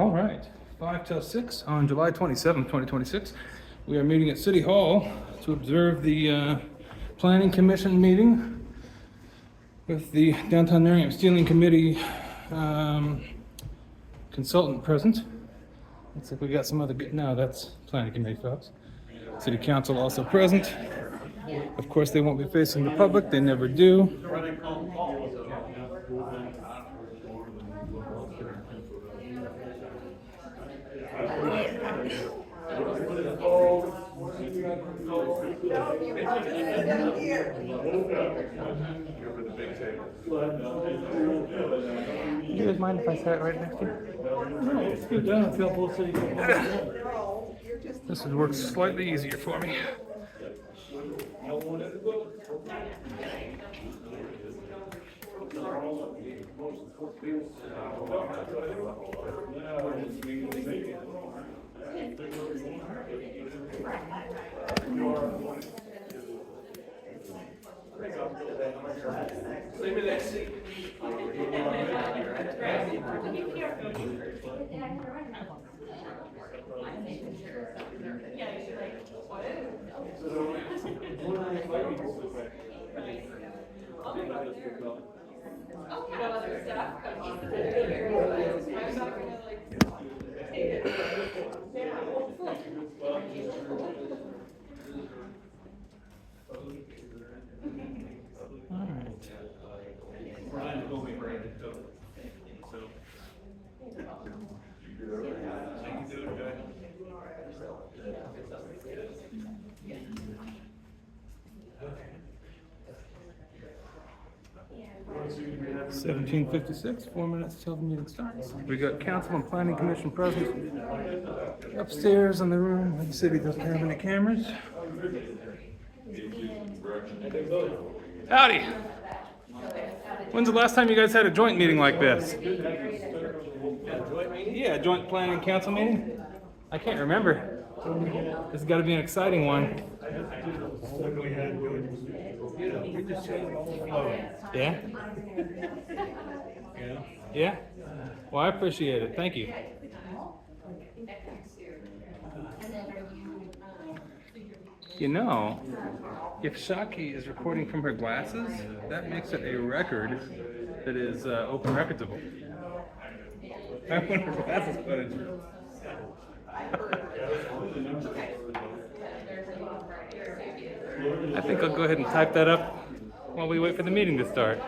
All right, 5 till 6 on July 27th, 2026. We are meeting at City Hall to observe the Planning Commission meeting with the Downtown Merriam Stealing Committee consultant present. Looks like we got some other, no, that's Planning Committee folks. City Council also present. Of course, they won't be facing the public, they never do. Do you guys mind if I sat right next to you? No, it's good. I don't feel both cities. This would work slightly easier for me. $17:56, 4 minutes till the meeting starts. We got council and planning commission present upstairs in the room. The city doesn't have any cameras. Howdy. When's the last time you guys had a joint meeting like this? Yeah, joint planning and council meeting? I can't remember. This has got to be an exciting one. Yeah? Yeah? Well, I appreciate it. Thank you. You know, if Shaki is recording from her glasses, that makes it a record that is open recordable. I want her glasses footage. I think I'll go ahead and type that up while we wait for the meeting to start.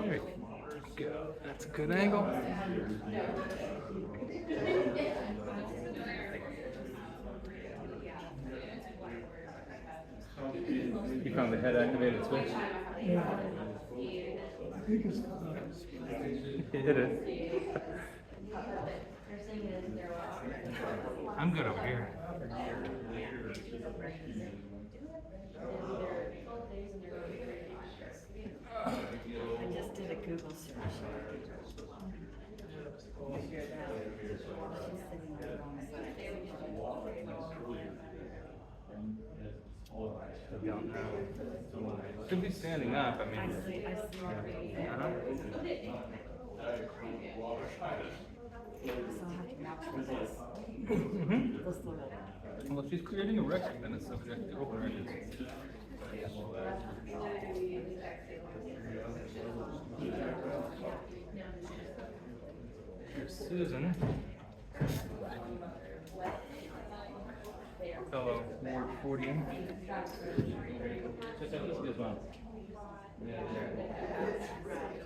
There we go. That's a good angle. You found the head activated switch? Yeah. I think it's You hit it. I'm good over here. I just did a Google search. Should be standing up, I mean. I see Uh-huh. Well, if she's creating a record, then it's subject to open records. Here's Susan. Fellow Ward 40. Check out this good one.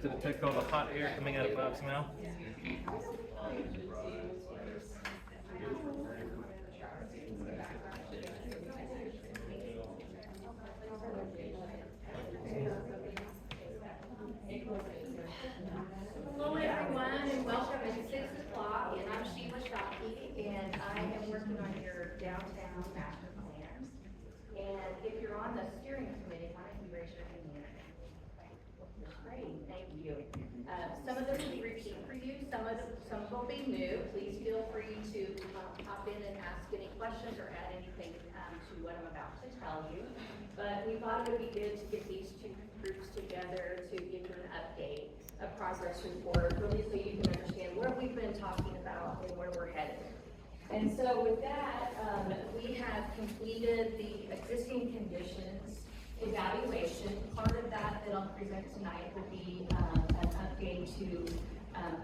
To detect all the hot air coming out of Bob's mouth. Hello everyone and welcome. It's 6 o'clock and I'm and I am working on your downtown master plans. And if you're on the steering committee, why don't you raise your hand? Great, thank you. Some of them will be repeat for you, some will be new. Please feel free to pop in and ask any questions or add anything to what I'm about to tell you. But thought it would be good to get these two groups together to give you an update, a progress report, really so you can understand where we've been talking about and where we're headed. And so with that, we have completed the existing conditions evaluation. Part of that I'll present tonight will be an update to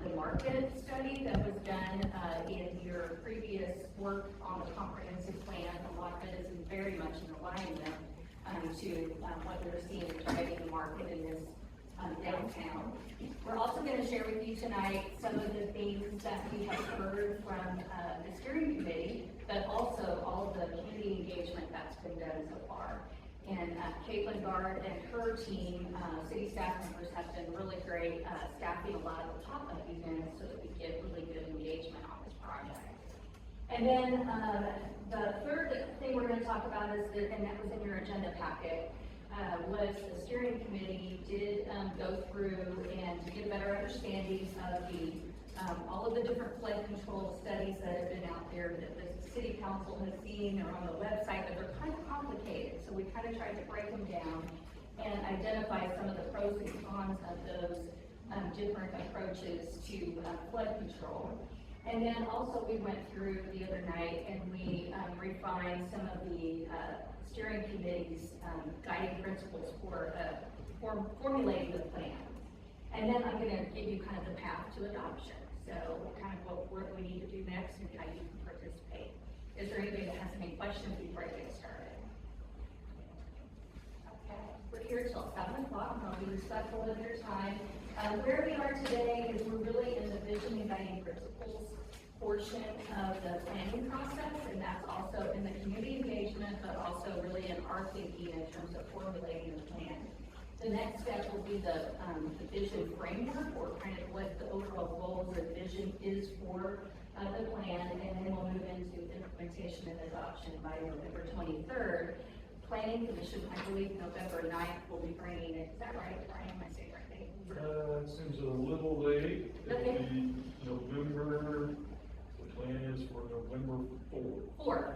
the market study that was done in your previous work on the comprehensive plan. A lot of it is very much in alignment to what we're seeing driving the market in this downtown. We're also going to share with you tonight some of the things that we have heard from the steering committee, but also all of the community engagement that's been done so far. And Caitlin Gard and her team, city staff members, have been really great staffing a lot of the pop-up events so that we get really good engagement on this project. And then the third thing we're going to talk about is, and that was in your agenda packet, was the steering committee did go through and to get a better understanding of the all of the different flood control studies that have been out there that the city council has seen or on the website, but they're kind of complicated. So we kind of tried to break them down and identify some of the pros and cons of those different approaches to flood control. And then also we went through the other night and we refined some of the steering committee's guiding principles for formulating the plan. And then I'm going to give you kind of the path to adoption. So kind of what we need to do next and how you can participate. Is there anybody that has any questions before I get started? Okay, we're here till 7 o'clock, and I'll be respectful of your time. Where we are today is we're really in the vision and guiding principles portion of the planning process, and that's also in the community engagement, but also really in our thinking in terms of formulating the plan. The next step will be the vision framework, or kind of what the overall goals or vision is for the plan, and then we'll move into implementation and adoption by November 23rd. Planning Commission, I believe November 9th will be bringing it. Is that right, Brian? Am I saying right thing? It seems a little late. Okay. It'll be November, the plan is for November 4th. 4th.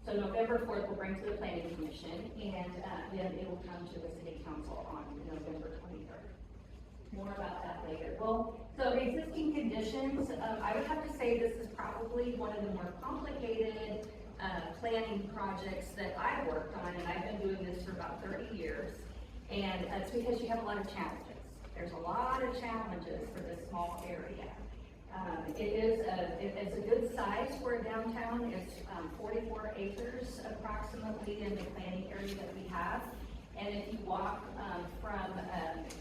So November 4th will bring to the Planning Commission, and then it will come to the City Council on November 23rd. More about that later. Well, so existing conditions, I would have to say this is probably one of the more complicated planning projects that I've worked on, and I've been doing this for about 30 years. And it's because you have a lot of challenges. There's a lot of challenges for this small area. It's a good size for a downtown. It's 44 acres approximately in the planning area that we have. And if you walk from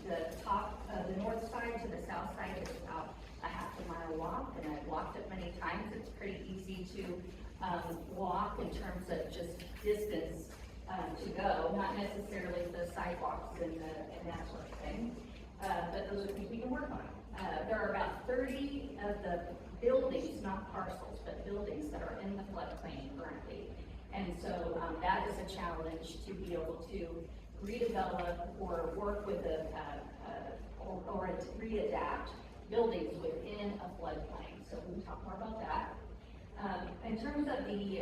the top of the north side to the south side, it's about a half a mile walk. And I've walked it many times. It's pretty easy to walk in terms of just distance to go, not necessarily the sidewalks and that sort of thing. But those are things we can work on. There are about 30 of the buildings, not parcels, but buildings that are in the floodplain currently. And so that is a challenge to be able to redevelop or work with or readapt buildings within a floodplain. So we can talk more about that. In terms of the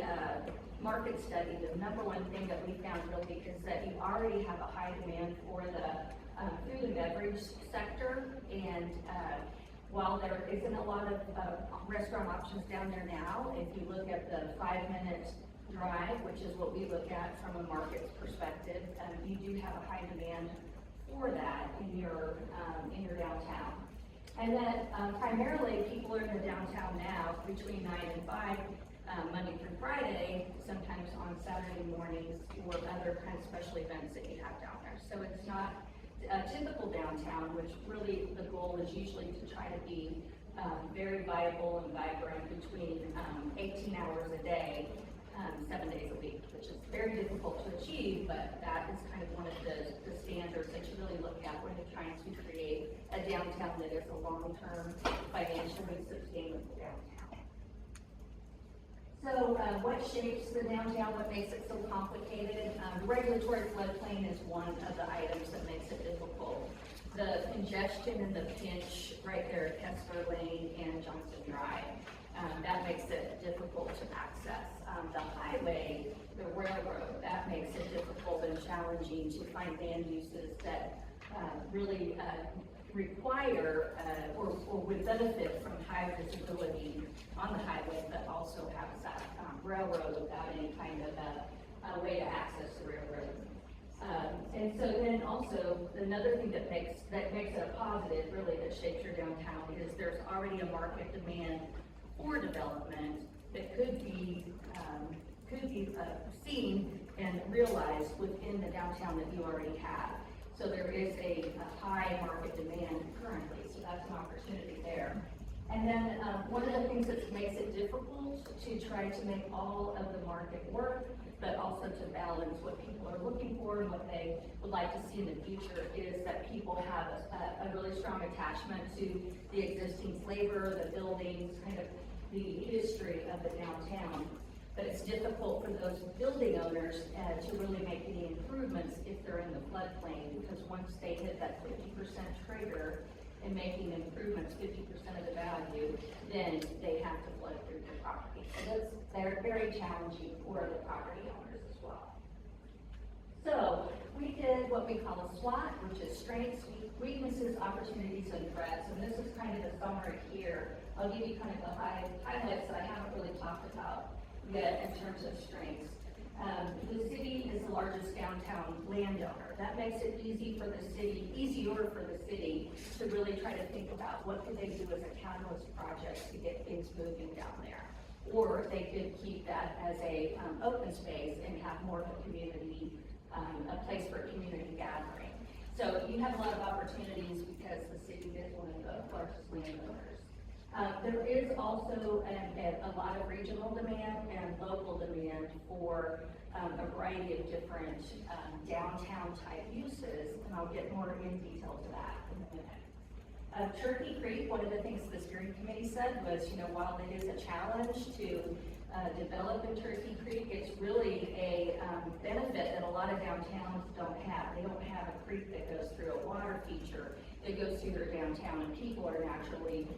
market study, the number one thing that we found really is that you already have a high demand for the food and beverage sector, and while there isn't a lot of restaurant options down there now, if you look at the 5-minute drive, which is what we look at from a market's perspective, you do have a high demand for that in your downtown. And then primarily people are in the downtown now between 9 and 5, Monday through Friday, sometimes on Saturday mornings or other kind of special events that you have down there. So it's not a typical downtown, which really the goal is usually to try to be very viable and vibrant between 18 hours a day, 7 days a week, which is very difficult to achieve, but that is kind of one of the standards that you really look at when you're trying to create a downtown that is a long-term, financially sustainable downtown. So what shapes the downtown, what makes it so complicated? The regulatory floodplain is one of the items that makes it difficult. The congestion and the pinch right there at Kessler Lane and Johnson Drive. That makes it difficult to access. The highway, the railroad, that makes it difficult and challenging to find land uses that really require or would benefit from high visibility on the highway, but also have that railroad without any kind of a way to access the railroad. And so then also, another thing that makes it a positive, really, that shapes your downtown is there's already a market demand for development that could be seen and realized within the downtown that you already have. So there is a high market demand currently, so that's an opportunity there. And then one of the things that makes it difficult to try to make all of the market work, but also to balance what people are looking for and what they would like to see in the future, is that people have a really strong attachment to the existing flavor, the buildings, kind of the history of the downtown. But it's difficult for those building owners to really make any improvements if they're in the floodplain, because once they hit that 50% trigger in making improvements, 50% of the value, then they have to flood through their property. So they're very challenging for the property owners as well. So we did what we call a SWOT, which is strengths, weaknesses, opportunities, and threats. And this is kind of the summary here. I'll give you kind of the highlights that I haven't really talked about yet in terms of strengths. The city is the largest downtown landowner. That makes it easier for the city to really try to think about what could they do as a catalyst project to get things moving down there. Or they could keep that as a open space and have more of a community, a place for community gathering. So you have a lot of opportunities because the city is one of the largest landowners. There is also a lot of regional demand and local demand for a variety of different downtown type uses, and I'll get more in detail to that in a minute. Turkey Creek, one of the things the steering committee said was, while it is a challenge to develop in Turkey Creek, it's really a benefit that a lot of downtowns don't have. They don't have a creek that goes through a water feature that goes through their downtown, and people are naturally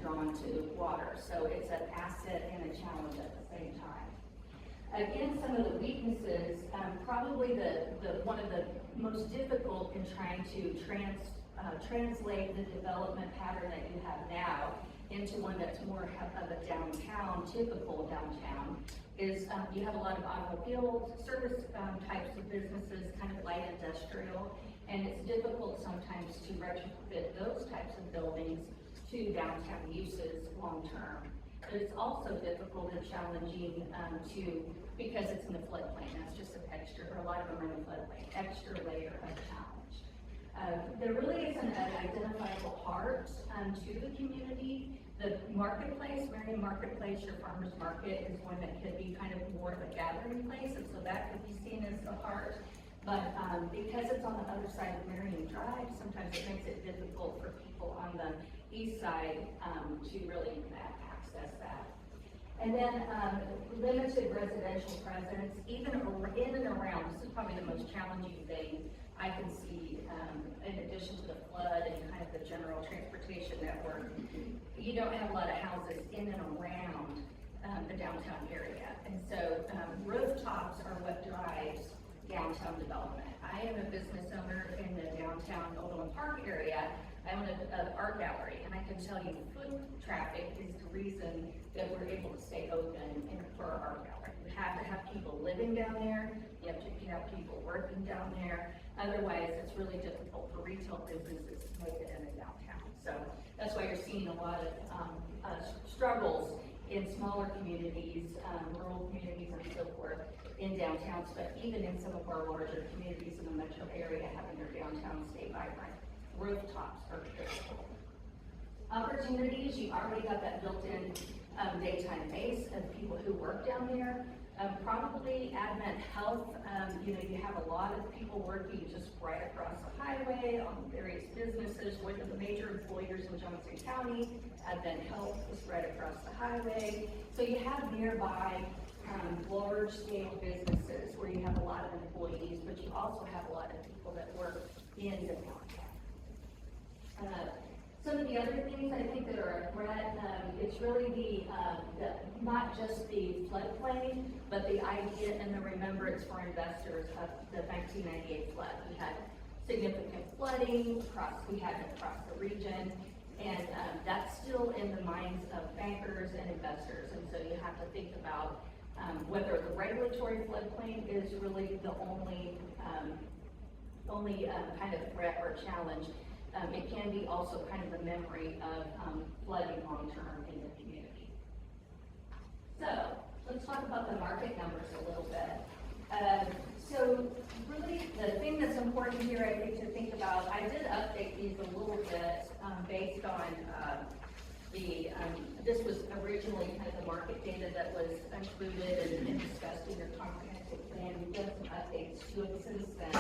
drawn to water. So it's an asset and a challenge at the same time. Again, some of the weaknesses, probably one of the most difficult in trying to translate the development pattern that you have now into one that's more of a downtown, typical downtown, is you have a lot of automobile service types of businesses, kind of light industrial, and it's difficult sometimes to retrofit those types of buildings to downtown uses long term. But it's also difficult and challenging because it's in the floodplain. That's just an extra, or a lot of them are in the floodplain, extra layer of challenge. There really isn't an identifiable heart to the community. The marketplace, Merriam Marketplace, your farmer's market, is one that could be kind of more of a gathering place, and so that could be seen as the heart. But because it's on the other side of Merriam Drive, sometimes it makes it difficult for people on the east side to really access that. And then limited residential presence, even in and around, this is probably the most challenging thing I can see, in addition to the flood and kind of the general transportation network. You don't have a lot of houses in and around the downtown area. And so rooftops are what drives downtown development. I am a business owner in the downtown Overland Park area. I own an art gallery, and I can tell you foot traffic is the reason that we're able to stay open for our art gallery. We have to have people living down there, you have to have people working down there, otherwise it's really difficult for retail businesses to make it in the downtown. So that's why you're seeing a lot of struggles in smaller communities, rural communities and so forth in downtowns, but even in some of our larger communities in the metro area, having their downtown stay vibrant. Rooftops are critical. Opportunities, you already got that built-in daytime base of people who work down there. Probably Advent Health, you have a lot of people working just right across the highway on various businesses. One of the major employers in Johnson County, Advent Health, is right across the highway. So you have nearby large-scale businesses where you have a lot of employees, but you also have a lot of people that work in the downtown. So Some of the other things I think that are a threat, it's really not just the floodplain, but the idea and the remembrance for investors of the 1998 flood. We had significant flooding across the region, and that's still in the minds of bankers and investors. And so you have to think about whether the regulatory floodplain is really the only kind of threat or challenge. It can be also kind of the memory of flooding long-term in the community. So let's talk about the market numbers a little bit. So really the thing that's important here, I think, to think about, I did update these a little bit based on this was originally kind of the market data that was included and discussed in your comprehensive plan. We've done some updates to it since then.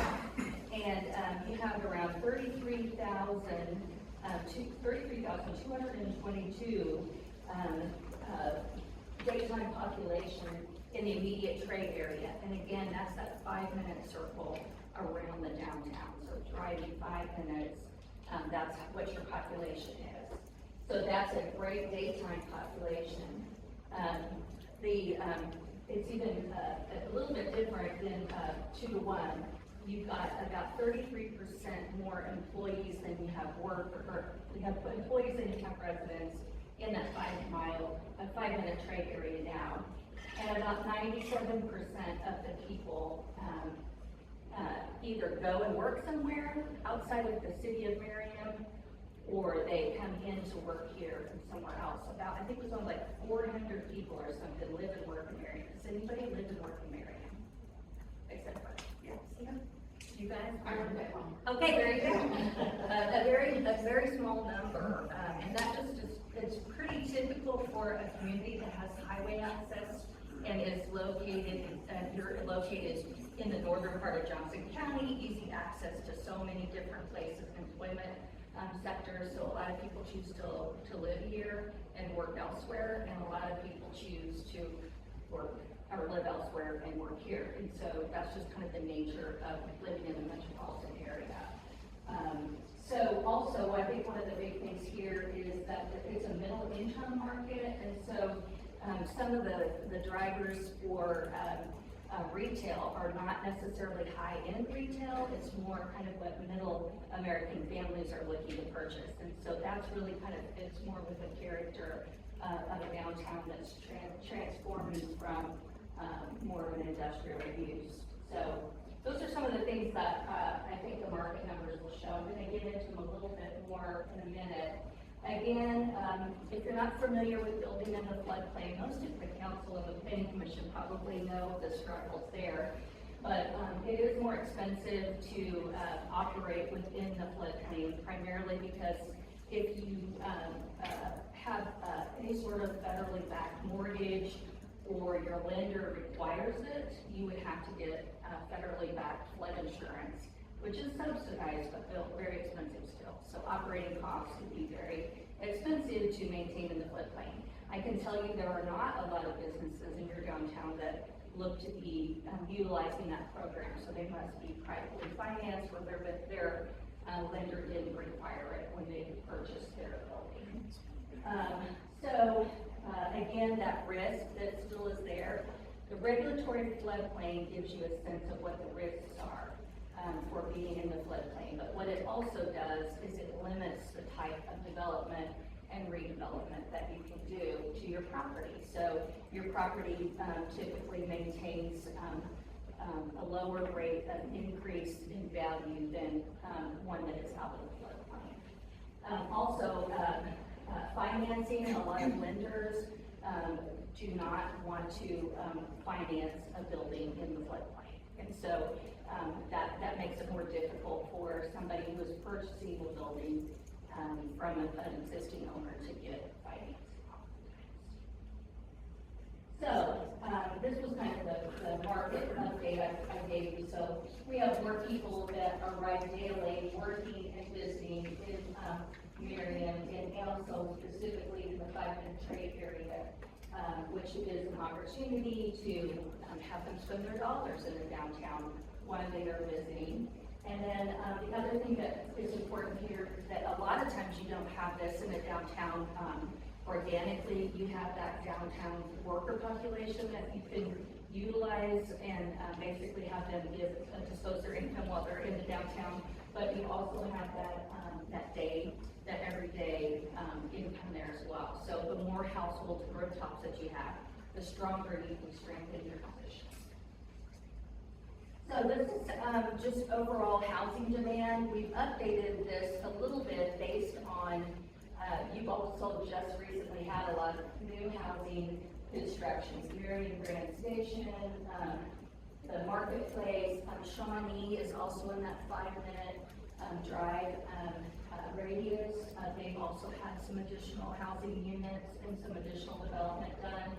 And you have around 33,222 daytime population in the immediate trade area. And again, that's that 5-minute circle around the downtown. So driving 5 minutes, that's what your population is. So that's a great daytime population. It's even a little bit different than 2 to 1. You've got about 33% more employees than you have we have employees than you have residents in that 5-minute trade area now. And about 97% of the people either go and work somewhere outside of the city of Merriam, or they come in to work here from somewhere else. I think it was only like 400 people or something live and work in Merriam. Does anybody live and work in Merriam? Except for, yeah, you guys? I live at home. Okay, there you go. a very small number. And that it's pretty typical for a community that has highway access and is located, you're located in the northern part of Johnson County, easy access to so many different places, employment sectors. So a lot of people choose to live here and work elsewhere, and a lot of people choose to work or live elsewhere and work here. And so that's just kind of the nature of living in the metropolitan area. So also, I think one of the big things here is that it's a middle income market, and so some of the drivers for retail are not necessarily high-end retail. It's more kind of what middle American families are looking to purchase. And so that's really kind of fits more with the character of a downtown that's transforming from more of an industrial use. So those are some of the things that I think the market numbers will show. I'm going to get into them a little bit more in a minute. Again, if you're not familiar with building in the floodplain, most of the council and the planning commission probably know the struggles there. But it is more expensive to operate within the floodplain, primarily because if you have any sort of federally backed mortgage or your lender requires it, you would have to get federally backed flood insurance, which is subsidized but very expensive still. So operating costs can be very expensive to maintain in the floodplain. I can tell you there are not a lot of businesses in your downtown that look to be utilizing that program. So they must be privately financed, or their lender didn't require it when they purchased their building. Again, that risk that still is there. The regulatory floodplain gives you a sense of what the risks are for being in the floodplain. But what it also does is it limits the type of development and redevelopment that you can do to your property. So your property typically maintains a lower rate of increase in value than one that is out of the floodplain. Also, financing, a lot of lenders do not want to finance a building in the floodplain. And so that makes it more difficult for somebody who is purchasing a building from an existing owner to get financing. So this was kind of the market update I gave you. So we have more people that arrive daily working and visiting in Merriam, and also specifically in the 5-minute trade area, which is an opportunity to have them spend their dollars in the downtown while they are visiting. And then the other thing that is important here is that a lot of times you don't have this organically, you have that downtown worker population that you can utilize and basically have them dispose their income while they're in the downtown. But you also have that everyday income there as well. So the more households and rooftops that you have, the stronger you can strengthen your position. So this is just overall housing demand. We've updated this a little bit based on, you've also just recently had a lot of new housing constructions. Merriam Grand Station, the Marketplace, Shawnee is also in that 5-minute drive radius. They've also had some additional housing units and some additional development done.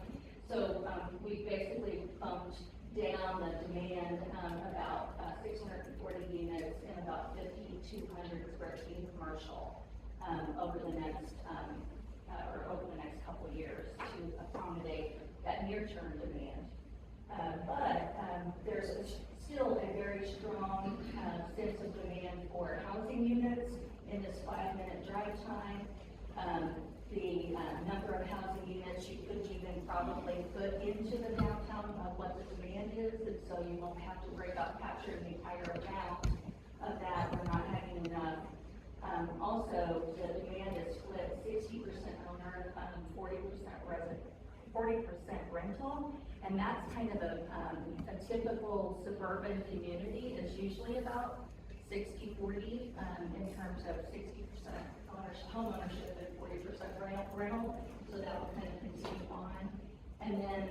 So we basically bumped down the demand about 640 units and about 5,200 square feet of commercial over the next couple of years to accommodate that near-term demand. But there's still a very strong sense of demand for housing units in this 5-minute drive time. The number of housing units you could even probably put into the downtown of what the demand is, and so you won't have to break up, capture the entire amount of that. We're not having enough. Also, the demand is split 60% owner, 40% rental, and that's kind of a typical suburban community is usually about 60-40 in terms of 60% home ownership and 40% rental, so that will kind of continue on. And then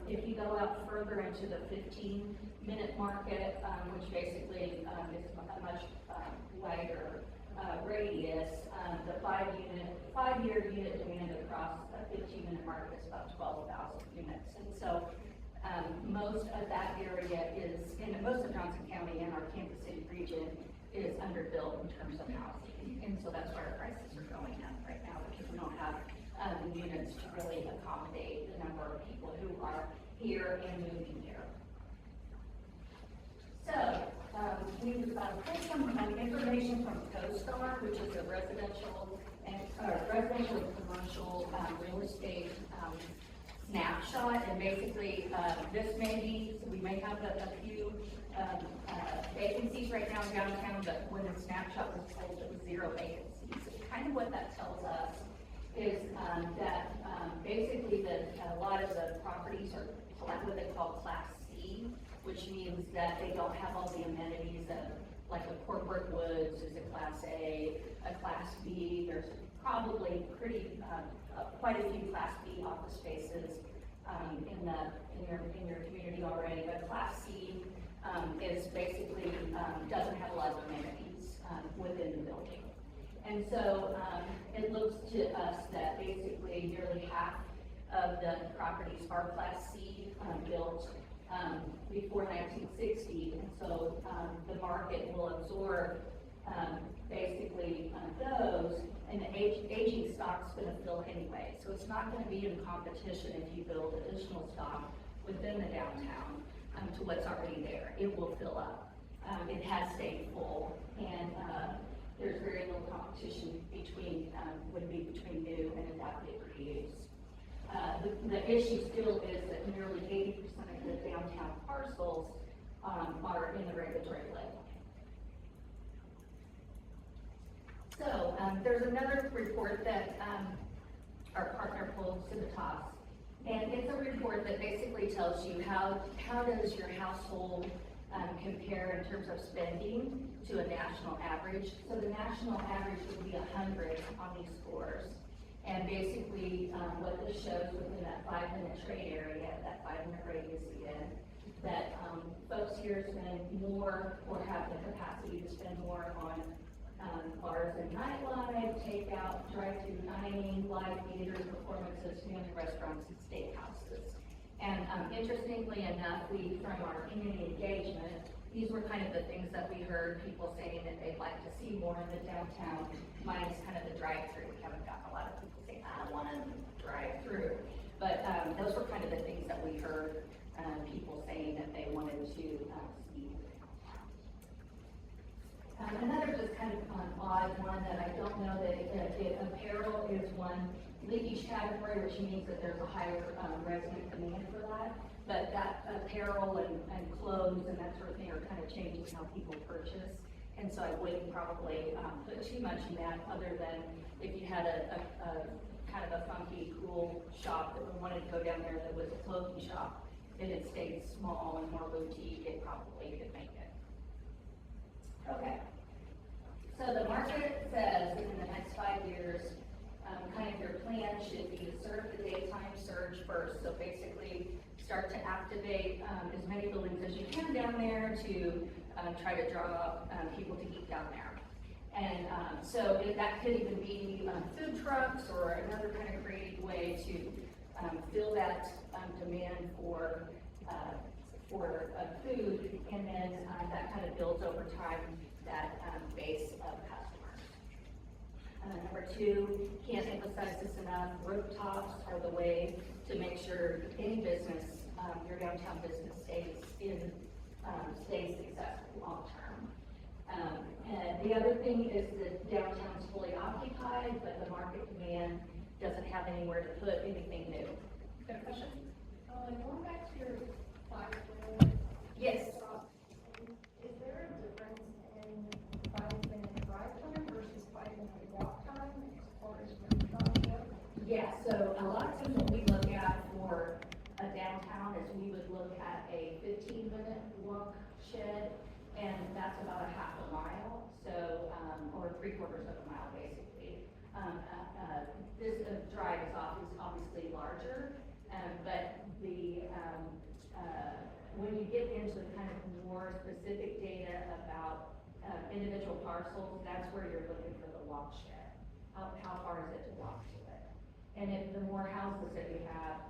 if you go out further into the 15-minute market, which basically is a much wider radius, the 5-year unit demand across a 15-minute market is about 12,000 units. And so most of that area is, in most of Johnson County and our Kansas City region, is underbuilt in terms of housing. And so that's why our prices are going up right now, because we don't have the units to really accommodate the number of people who are here and moving here. So we put some information from CoStar, which is a residential and commercial real estate snapshot. And basically, this may be, so we may have a few vacancies right now in downtown, but when the snapshot was pulled, it was 0 vacancies. So kind of what that tells us is that basically a lot of the properties are what they call Class C, which means that they don't have all the amenities of, like a corporate woods is a Class A Class B. There's probably quite a few Class B office spaces in your community already, but Class C is basically doesn't have a lot of amenities within the building. And so it looks to us that basically nearly half of the properties are Class C built before 1960, and so the market will absorb basically those, and the aging stock's going to fill anyway. So it's not going to be in competition if you build additional stock within the downtown to what's already there. It will fill up. It has stayed full, and there's very little competition between between new and adaptive reuse. The issue still is that nearly 80% of the downtown parcels are in the regulatory flood. So there's another report that our partner pulled, Civitas, and it's a report that basically tells you how does your household compare in terms of spending to a national average. So the national average would be 100 on these scores. And basically, what this shows within that 5-minute trade area, that 5-minute radius again, that folks here spend more or have the capacity to spend more on bars and nightlife, takeout, drive-through dining, live theaters, performances, family restaurants, and steakhouses. And interestingly enough, from our community engagement, these were kind of the things that we heard people saying that they'd like to see more in the downtown, minus kind of the drive-through. We haven't gotten a lot of people saying, I want to drive through. But those were kind of the things that we heard people saying that they wanted to see. Another just kind of an odd one that I don't know that apparel is one leakage category, which means that there's a higher resident demand for that. But that apparel and clothes and that sort of thing are kind of changing how people purchase. And so I wouldn't probably put too much in that, other than if you had a kind of a funky, cool shop that we wanted to go down there that was a clothing shop, and it stayed small and more boutique, it probably could make it. Okay. So the market says in the next 5 years, kind of your plan should be to serve the daytime surge first. So basically start to activate as many buildings as you can down there to try to draw people to eat down there. And so that could even be food trucks or another kind of creative way to fill that demand for food, and then that kind of builds over time that base of customers. Number two, can't emphasize this enough, rooftops are the way to make sure any business, your downtown business stays successful long term. And the other thing is that downtown's fully occupied, but the market demand doesn't have anywhere to put anything new. Good question? Going back to your 5-minute. Yes. Is there a difference in 5-minute drive time versus 5-minute walk time as far as rooftop goes? Yeah, so a lot of times what we look at for a downtown is we would look at a 15-minute walk shed, and that's about a half a mile, so, or 3/4 of a mile basically. This drive is obviously larger, but when you get into kind of more specific data about individual parcels, that's where you're looking for the walk shed. How far is it to walk to it? And if the more houses that you have,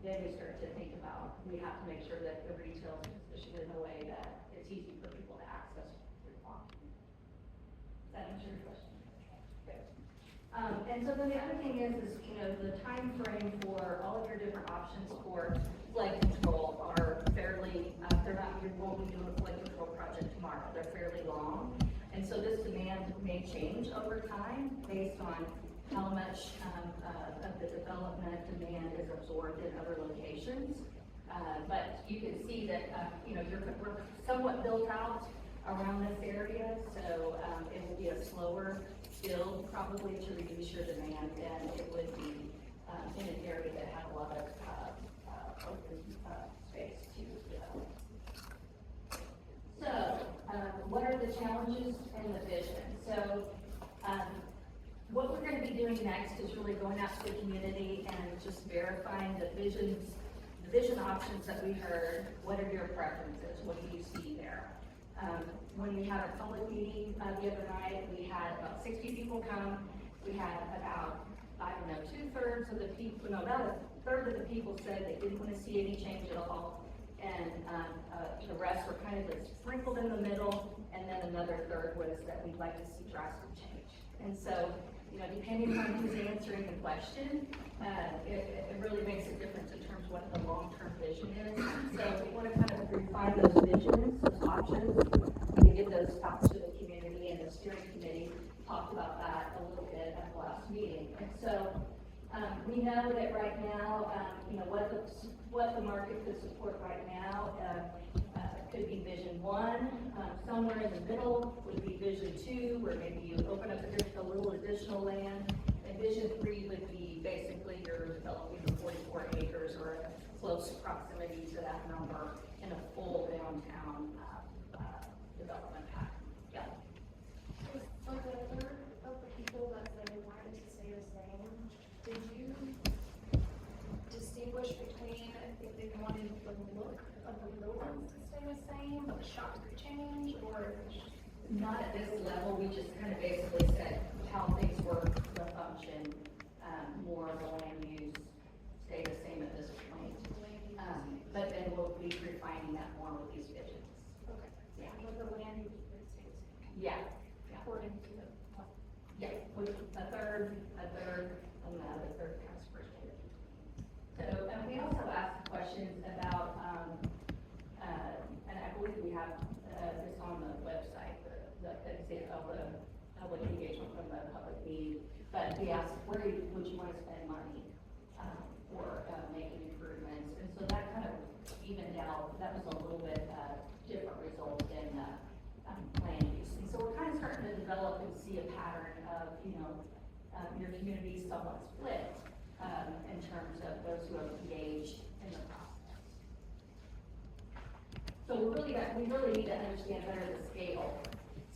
then we start to think about, we have to make sure that the retail is positioned in a way that it's easy for people to access through walking. Does that answer your question? Good. And so then the other thing is the time frame for all of your different options for flood control are fairly, you won't be doing a flood control project tomorrow, they're fairly long. And so this demand may change over time based on how much of the development demand is absorbed in other locations. But you can see that, we're somewhat built out around this area, so it will be a slower build probably to reduce your demand than it would be in an area that had a lot of open space to develop. So, what are the challenges and the vision? So, what we're going to be doing next is really going out to the community and just verifying the vision options that we heard. What are your preferences? What do you see there? When we had our public meeting the other night, we had about 60 people come. We had about, I don't know, 2/3 of the people, no, about a third of the people said they didn't want to see any change at all. And the rest were kind of sprinkled in the middle, and then another third was that we'd like to see drastic change. And so, depending on who's answering the question, it really makes a difference in terms of what the long-term vision is. So we want to kind of refine those visions, those options, and get those out to the community, and the steering committee talked about that a little bit at the last meeting. And so we know that right now, what the market could support right now could be Vision 1. Somewhere in the middle would be Vision 2, where maybe you open up a little additional land. And Vision 3 would be basically you're developing the 44 acres or a close proximity to that number in a full downtown development pattern. Yeah. For the third of the people that said they wanted to stay the same, did you distinguish between if they wanted the look of the buildings to stay the same, but the shops could change, or? Not at this level, we just kind of basically said how things work, the function, more of the land use stay the same at this point. But then we'll be refining that more with these visions. Okay. Yeah. But the land use would stay the same. Yeah. According to the. Yeah, with a third, and the other third kind of spread. So, and we also asked questions about, and I believe we have this on the website, the example, about the public engagement from the public need, but we asked, would you wanna spend money, for, making improvements? And so that kind of evened out, that was a little bit, different result than, land use. And so we're kind of starting to develop and see a pattern of, your community is somewhat split, in terms of those who have engaged in the process. So we really need to understand better the scale.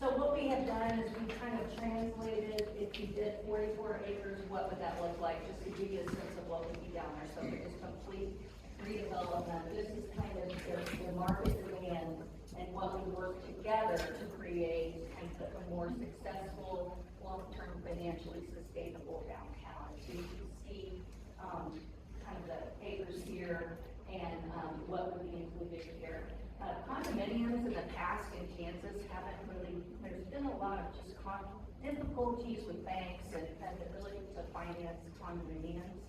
So what we have done is we kind of translated, if you did 44 acres, what would that look like, just to give you a sense of what would be down there. So if it was complete redevelopment, this is kind of the market demand and what we work together to create kind of a more successful, long-term, financially sustainable downtown. So you can see, kind of the acres here and, what would be included here. Condominiums in the past in Kansas haven't really, there's been a lot of just difficulties with banks and the ability to finance condominiums.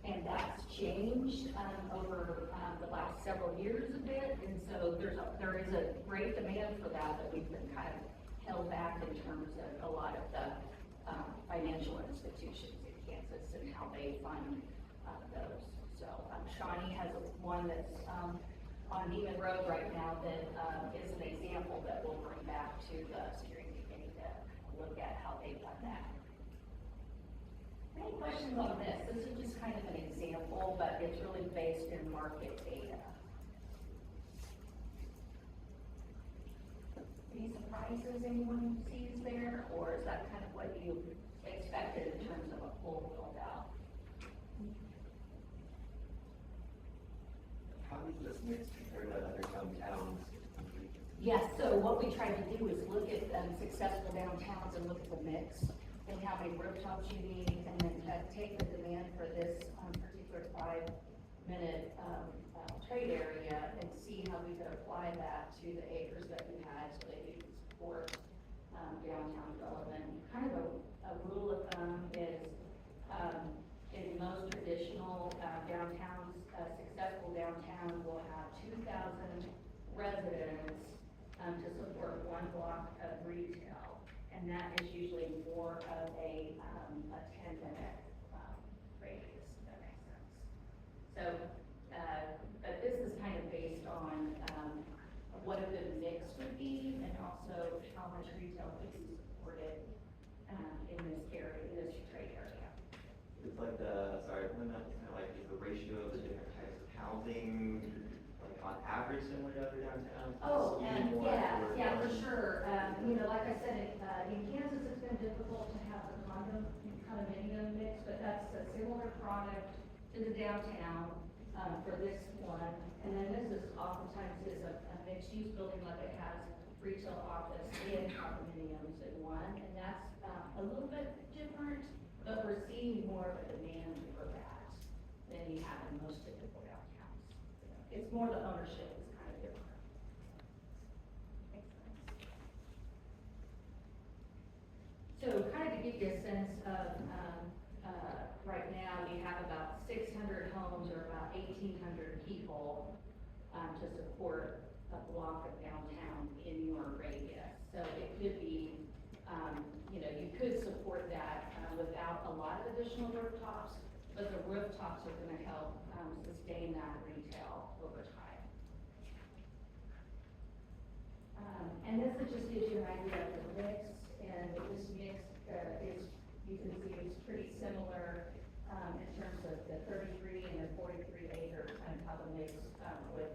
And that's changed, over, the last several years a bit. And so there is a great demand for that, but we've been kind of held back in terms of a lot of the, financial institutions in Kansas and how they fund, those. So, Shawnee has one that's, on Neiman Road right now that, is an example that we'll bring back to the steering committee to look at how they've done that. Any questions on this? This is just kind of an example, but it's really based in market data. Any surprises anyone sees there, or is that kind of what you expected in terms of a full build out? How does this mix compare to other downtowns? Yes, so what we tried to do is look at successful downtowns and look at the mix and how many rooftops you need, and then take the demand for this particular 5-minute trade area and see how we could apply that to the acres that we had so that you could support downtown development. Kind of a rule of thumb is in most traditional downtowns, a successful downtown will have 2,000 residents to support 1 block of retail. And that is usually more of a 10-minute radius, if that makes sense. So, but this is kind of based on what a good mix would be and also how much retail could be supported in this area, in this trade area. It's like the, sorry, kind of like the ratio of the different types of housing, like on average similar to other downtowns? Oh, Even more or- yeah, for sure. Like I said, in Kansas, it's been difficult to have the condominium mix, but that's a similar product to the downtown, for this one. And then this is oftentimes a mixed-use building, like it has retail, office, and condominiums in one, and that's, a little bit different, but we're seeing more of a demand for that than you have in most typical downtowns. It's more the ownership is kind of different. Makes sense. So kind of to give you a sense of, right now, we have about 600 homes or about 1,800 people, to support a block of downtown in your radius. So it could be, you could support that, without a lot of additional rooftops, but the rooftops are gonna help, sustain that retail over time. And this just gives you an idea of the mix, and this mix, is, you can see it's pretty similar, in terms of the 33 and the 43 acre, kind of how the mix, would,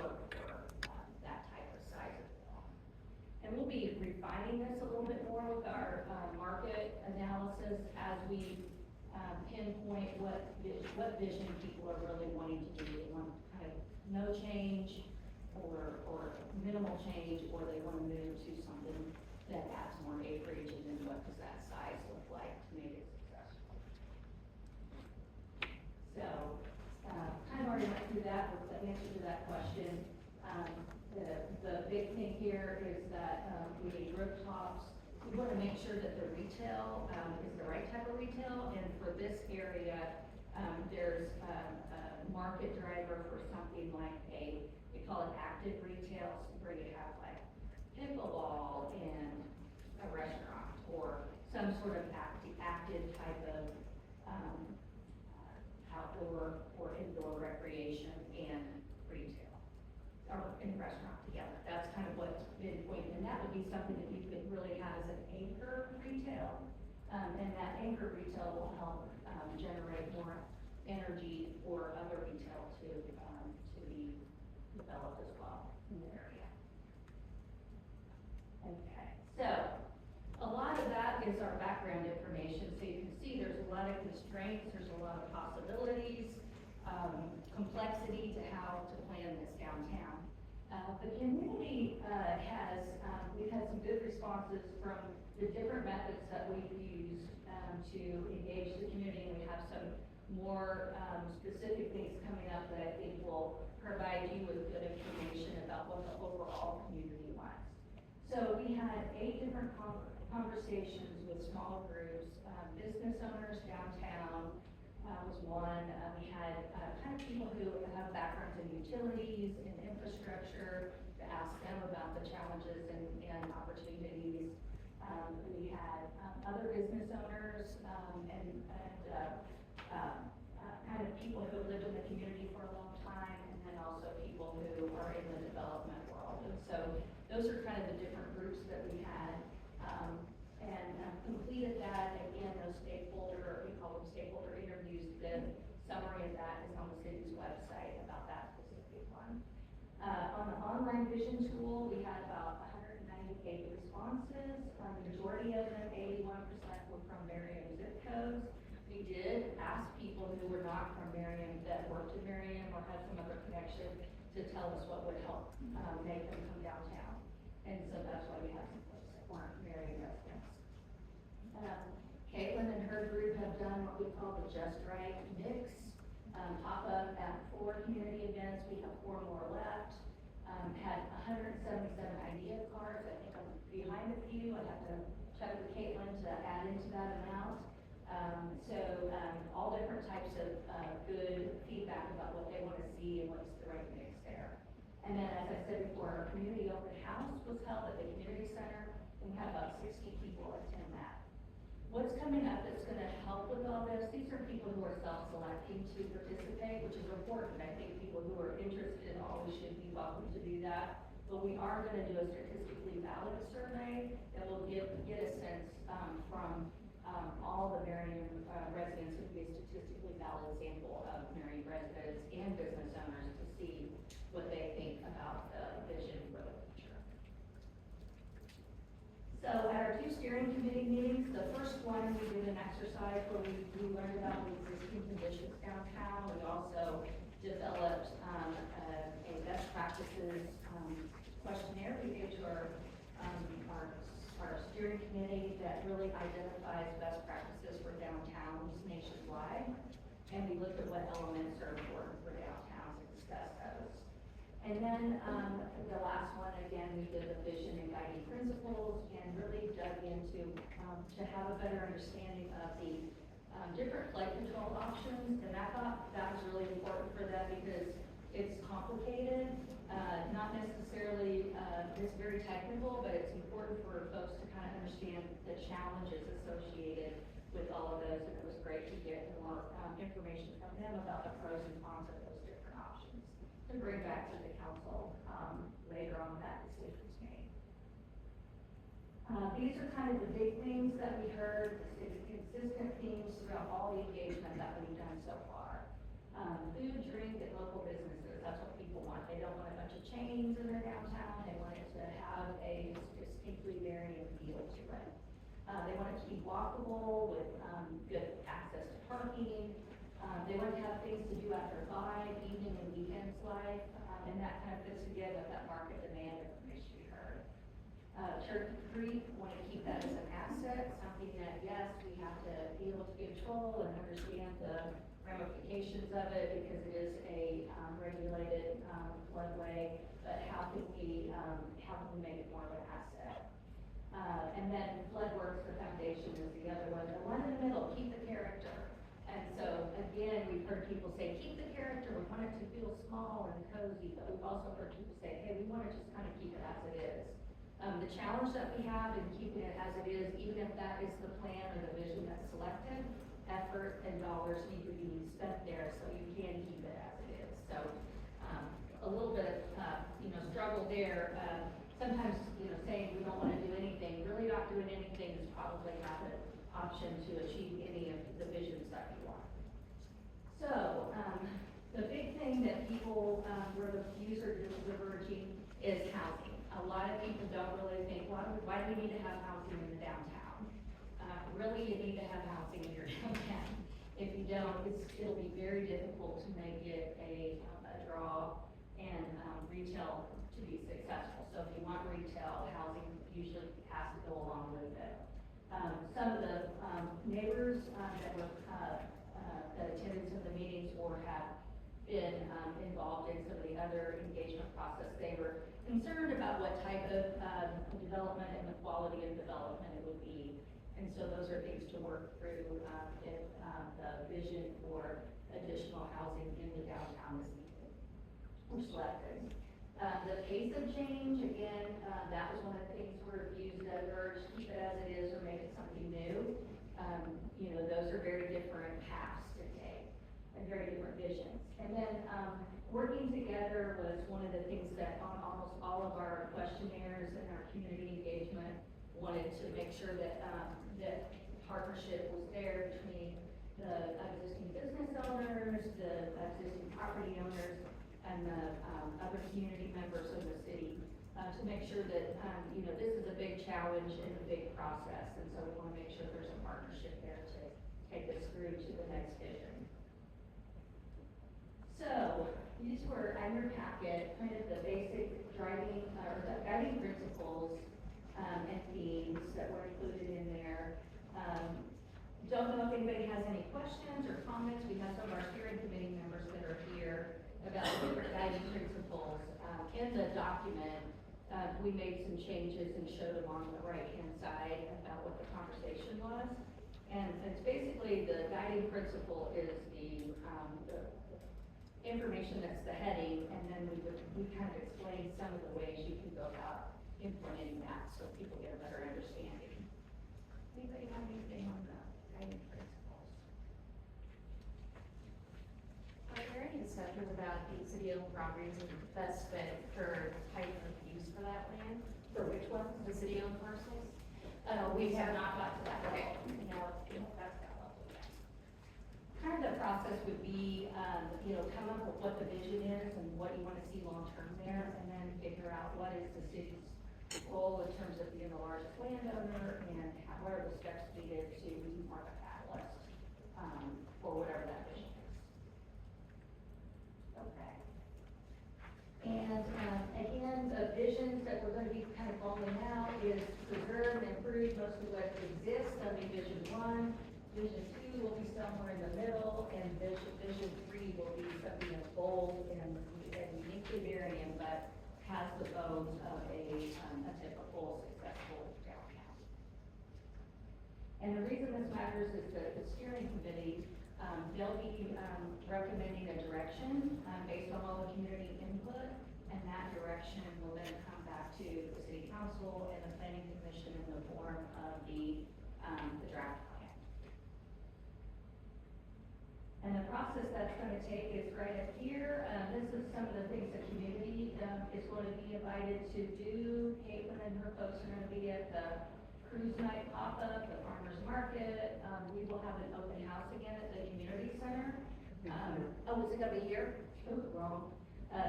work for, that type of size of home. And we'll be refining this a little bit more with our, market analysis as we, pinpoint what vision people are really wanting to do. They want kind of no change or minimal change, or they want to move to something that adds more acreage, and then what does that size look like to make it successful? So, kind of already went through that with the answer to that question. The big thing here is that, we need rooftops. We want to make sure that the retail, is the right type of retail, and for this area, there's a market driver for something like we call it active retail, where you have like pickleball and sort of active type of, outdoor or indoor recreation and retail, or in restaurant together. That's kind of what's been pointed, and that would be something that you could really have as an anchor retail. And that anchor retail will help, generate more energy for other retail to be developed as well in the area. Okay, so a lot of that is our background information, so you can see there's a lot of constraints, there's a lot of possibilities, complexity to how to plan this downtown. The community we've had some good responses from the different methods that we've used to engage the community, and we have some more specific things coming up that I think will provide you with good information about what the overall community wants. So we had 8 different conversations with small groups, business owners downtown was one. We had kind of people who have backgrounds in utilities and infrastructure to ask them about the challenges and opportunities. We had other business owners and kind of people who have lived in the community for a long time, and then also people who are in the development world. And so those are kind of the different groups that we had, and completed that. Again, those stakeholder, we call them stakeholder interviews. The summary of that is on the city's website about that specific one. On the online vision tool, we had about 198 responses. The majority of them, 81%, were from Merriam zip codes. We did ask people who were not from Merriam, that worked in Merriam or had some other connection, to tell us what would help make them come downtown. And so that's why we have some folks that weren't Merriam residents. Caitlin and her group have done what we call the Just Right Mix, pop-up at 4 community events. We have 4 more left. Had 177 idea cards. I think I'm behind a few. I have to check with Caitlin to add into that amount. All different types of good feedback about what they want to see and what's the right mix there. And then, as I said before, our community open house was held at the community center, and we had about 60 people attend that. What's coming up that's going to help with all this? These are people who are self-selecting to participate, which is important. I think people who are interested always should be welcome to do that. But we are going to do a statistically valid survey that will get a sense from all the Merriam residents, who will be a statistically valid sample of Merriam residents and business owners, to see what they think about the vision for the future. So at our 2 steering committee meetings, the first one, we did an exercise where we learned about the existing conditions downtown. We also developed a best practices questionnaire we gave to our steering committee that really identifies best practices for downtowns nationwide. And we looked at what elements are important for downtowns and discussed those. And then the last one, again, we did the vision and guiding principles, and really dug into to have a better understanding of the different flood control options. And I thought that was really important for them because it's complicated, not necessarily, it's very technical, but it's important for folks to kind of understand the challenges associated with all of those. And it was great to get more information from them about the pros and cons of those different options to bring back to the council later on when that decision is made. These are kind of the big things that we heard, consistent themes throughout all the engagement that we've done so far. Food, drink, and local businesses, that's what people want. They don't want a bunch of chains in their downtown. They want it to have a distinctly Merriam feel to it. They want it to be walkable with good access to parking. They want to have things to do after 5, evening and weekends life, and that kind of fits together with that market demand information we heard. Turkey Creek, want to keep that as an asset, something that, yes, we have to be able to control and understand the ramifications of it, because it is a regulated floodway, but how can we make it more of an asset? And then Floodworks, the foundation, is the other one. The one in the middle, keep the character. And so, again, we've heard people say, keep the character, we want it to feel small and cozy, but we've also heard people say, hey, we want to just kind of keep it as it is. The challenge that we have in keeping it as it is, even if that is the plan or the vision that's selected, effort and dollars need to be spent there so you can keep it as it is. So, a little bit of, struggle there. Sometimes, saying we don't wanna do anything, really not doing anything is probably not an option to achieve any of the visions that we want. So, the big thing that people, where the views are diverging is housing. A lot of people don't really think, why do we need to have housing in the downtown? Really, you need to have housing in your downtown. If you don't, it'll be very difficult to make it a draw and, retail to be successful. So if you want retail, housing usually has to go along with it. Some of the, neighbors, that were, that attended some of the meetings or have been, involved in some of the other engagement process, they were concerned about what type of, development and the quality of development it would be. And so those are things to work through, if, the vision for additional housing in the downtown is needed or selected. The pace of change, again, that was one of the things where views diverged, keep it as it is or make it something new. Those are very different paths to take and very different visions. And then, working together was one of the things that on almost all of our questionnaires and our community engagement wanted to make sure that, that partnership was there between the existing business owners, the existing property owners, and the, other community members of the city, to make sure that, this is a big challenge and a big process, and so we wanna make sure there's a partnership there to take us through to the next vision. So, these were, in your packet, kind of the basic driving, or the guiding principles, and themes that were included in there. Don't know if anybody has any questions or comments. We have some of our steering committee members that are here about the different guiding principles. In the document, we made some changes and showed them on the right-hand side about what the conversation was. And it's basically the guiding principle is the information that's the heading, and then we kind of explain some of the ways you can go about implementing that so people get a better understanding. Anybody have anything on the guiding principles? Are there any discussions about the city-owned properties and best fit for type of use for that land? For which one? The city-owned parcels? We have not got to that. Okay. No, that's got level yet. Kind of the process would be, come up with what the vision is and what you wanna see long-term there, and then figure out what is the city's role in terms of being the largest landowner, and what are the steps needed to be more of a catalyst, for whatever that vision is. Okay. And, again, the visions that we're gonna be kind of following out is preserve and improve most of what exists, that'll be vision 1. Vision 2 will be somewhere in the middle, and vision 3 will be something that's bold and uniquely Merriam, but has the bones of a typical successful downtown. And the reason this matters is that the steering committee, they'll be, recommending a direction, based on all the community input, and that direction will then come back to the city council and the planning commission in the form of the draft plan. And the process that's gonna take is right up here. This is some of the things the community, is going to be invited to do. Caitlin and her folks are gonna be at the cruise night pop-up, the farmer's market. We will have an open house again at the community center. Oh, is it gonna be here? Ooh, wrong.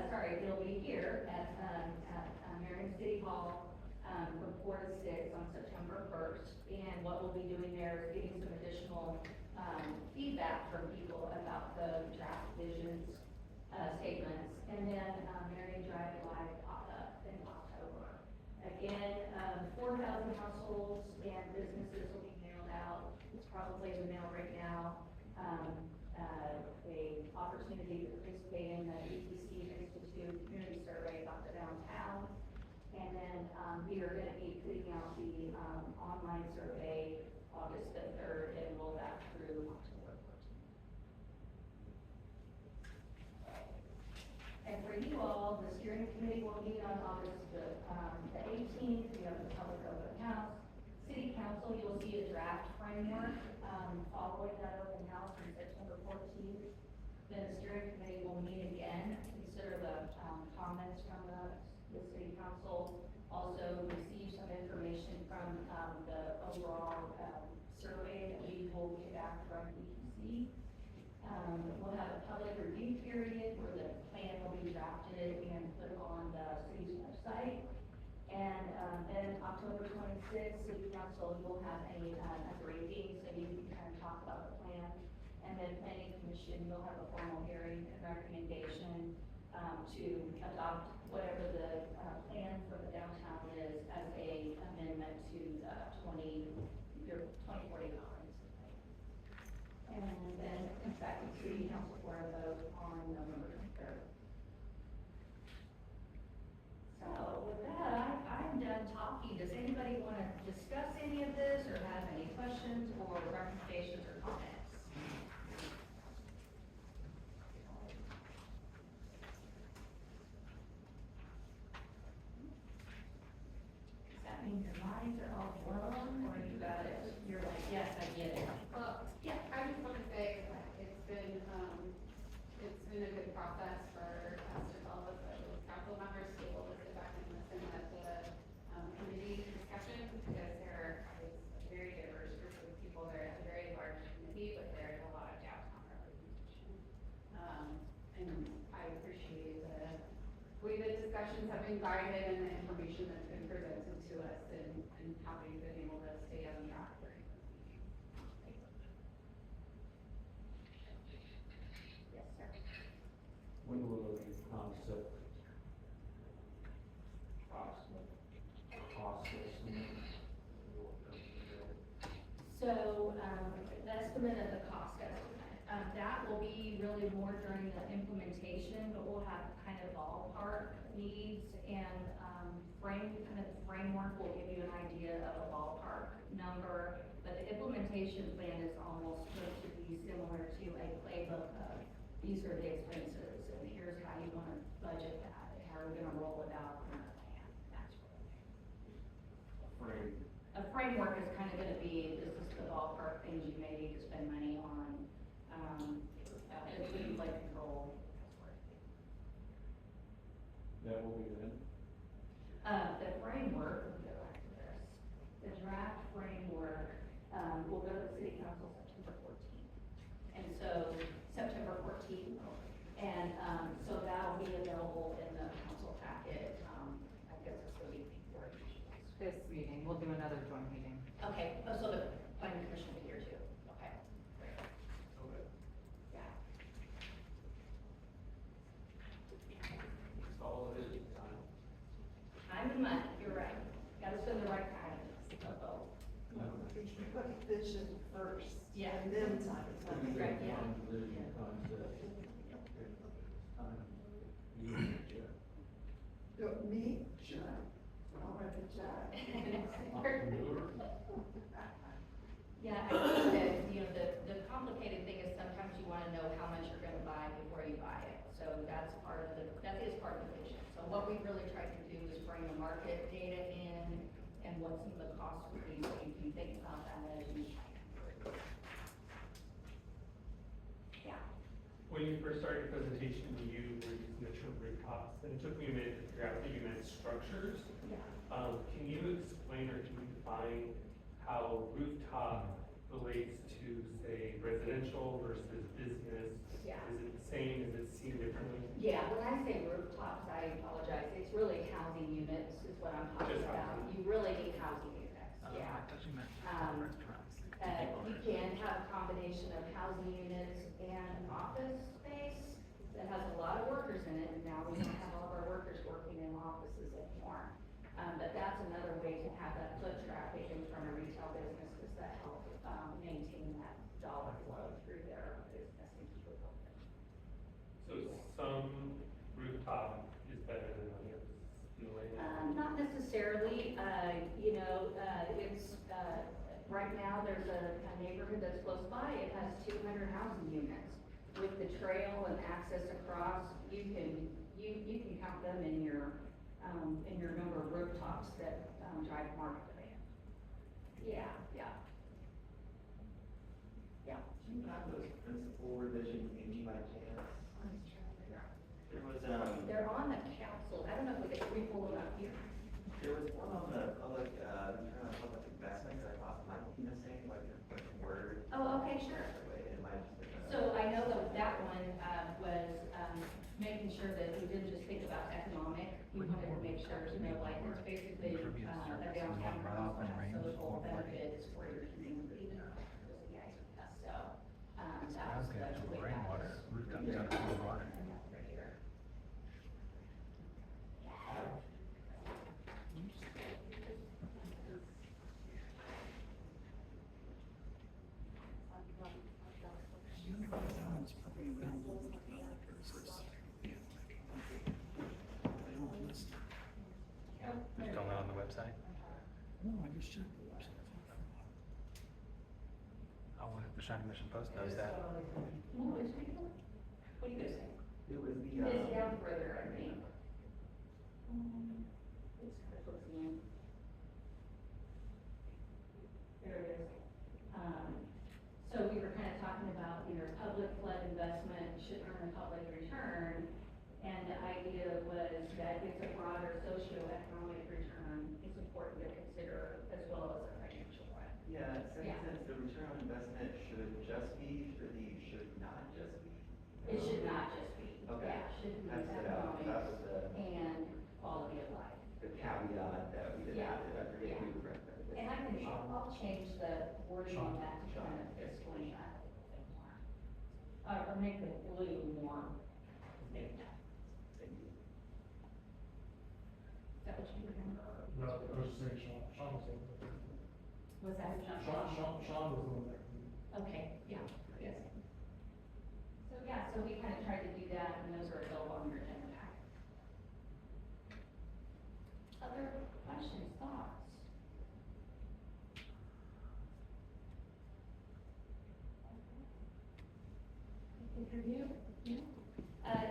Sorry, it'll be here at Merriam City Hall, from 4 to 6 on September 1st. And what we'll be doing there is getting some additional, feedback from people about the draft visions, statements. And then, Merriam Drive Live pop-up in October. Again, 4,000 households and businesses will be mailed out. It's probably in the mail right now. A opportunity to participate in the EPC Institute Community Survey about the downtown. And then, we are gonna be putting out the, online survey August the 3rd and roll that through October 14th. And for you all, the steering committee will meet on August the 18th, we have the public open house. City council, you'll see a draft framework, following that open house on September 14th. Then the steering committee will meet again, consider the, comments from the city council. Also receive some information from, the overall, survey that we will get back from EPC. We'll have a public review period where the plan will be drafted and put on the city's website. And, then October 26th, city council will have a briefing, so you can kind of talk about the plan. And then planning commission, you'll have a formal hearing and recommendation, to adopt whatever the, plan for the downtown is as a amendment to the 2040 comprehensive plan. And then back to city council for a vote on November 3rd. So with that, I'm done talking. Does anybody want to discuss any of this or have any questions or recommendations or comments? Does that mean your minds are all blown or you got it? You're like, yes, I get it. Well, Yeah. I just want to say that it's been a good process for us to all of us as council members to be able to sit back and listen at the, committee discussion, because there is a very diverse group of people, there is a very large committee, but there's a lot of downtown representation. And I appreciate the way the discussions have been guided and the information that's been presented to us and how we've been able to stay on track. Yes, sir. When will the concept cost estimate? So, the estimate of the cost estimate, that will be really more during the implementation, but we'll have kind of ballpark needs and, kind of the framework will give you an idea of a ballpark number. But the implementation plan is almost going to be similar to a playbook of, these are the expenses, and here's how you wanna budget that, and how we're gonna roll it out in our plan, that's what it is. Frame. A framework is kind of gonna be, this is the ballpark things you may need to spend money on, including flood control. That will be then? The framework, let me go back to this, the draft framework, will go to the city council September 14th. And so, September 14th, and, so that'll be available in the council packet, I guess it's the week before. This meeting, we'll do another joint meeting. Okay, oh, so the planning commission will be here too, okay. Okay. Yeah. That's all it is, time. Time and money, you're right, gotta spend the right time. Uh-oh. We should put vision first. Yeah. And then time. Right, yeah. Vision, concept. Time. Yeah. Me? Sure. I'll write it down. Yeah, I think that, you know, the complicated thing is sometimes you wanna know how much you're gonna buy before you buy it. So that is part of the vision. So what we really tried to do is bring the market data in and what some of the costs would be, so you can think about that as you plan. Yeah. When you first started your presentation, you were using the term rooftops, and it took me a minute to figure out that you meant structures. Yeah. Can you explain or can you define how rooftop relates to, say, residential versus business? Yeah. Is it the same? Is it seen differently? Yeah, when I say rooftops, I apologize, it's really housing units is what I'm talking Just about. housing. You really need housing units, yeah. You can have a combination of housing units and office space that has a lot of workers in it, and now we don't have all of our workers working in offices anymore. But that's another way to have that foot traffic in front of retail businesses that help, maintain that dollar flow through their business and keep it open. So some rooftop is better than others in a way? Not necessarily, it's, right now, there's a neighborhood that's close by, it has 200 housing units. With the trail and access across, you you can count them in your number of rooftops that, drive market demand. Yeah, yeah. Yeah. Do you have those principal revisions in by chance? There was, They're on the council, I don't know if we could re-pull them up here. there was one on the public, return on public investments that I thought might be missing, like a word. Oh, okay, sure. It might have just been. So I know that one, was, making sure that we didn't just think about economic, we wanted to make sure, like, it's basically, a downtown restaurant, social benefits for your community. So, that was the way that was. And that's right here. Just don't know on the website. No, I just checked the website. Oh, the Shawnee Mission Post knows that. No, it's, what do you guys think? It was the, It's down further, I think. It's close in. There it is. So we were kind of talking about, public flood investment should earn a public return. And the idea was that it's a broader socioeconomic return, it's important to consider as well as a financial one. yeah, Yeah. since the return on investment should just be, should not just be. It should not just be, Okay. yeah, should be That's it out. economic That was and quality of life. the caveat that we did Yeah. add, I forget who read that. And I'll change the wording on that to kind of explain that a little bit more. Or make the blue more. Maybe not. Is that what you remember? No, I was just saying Sean was over there. Was that? Sean was over there. Okay, yeah, yes. So, yeah, so we kind of tried to do that, and those are available on your agenda pack. Other questions, thoughts? Review?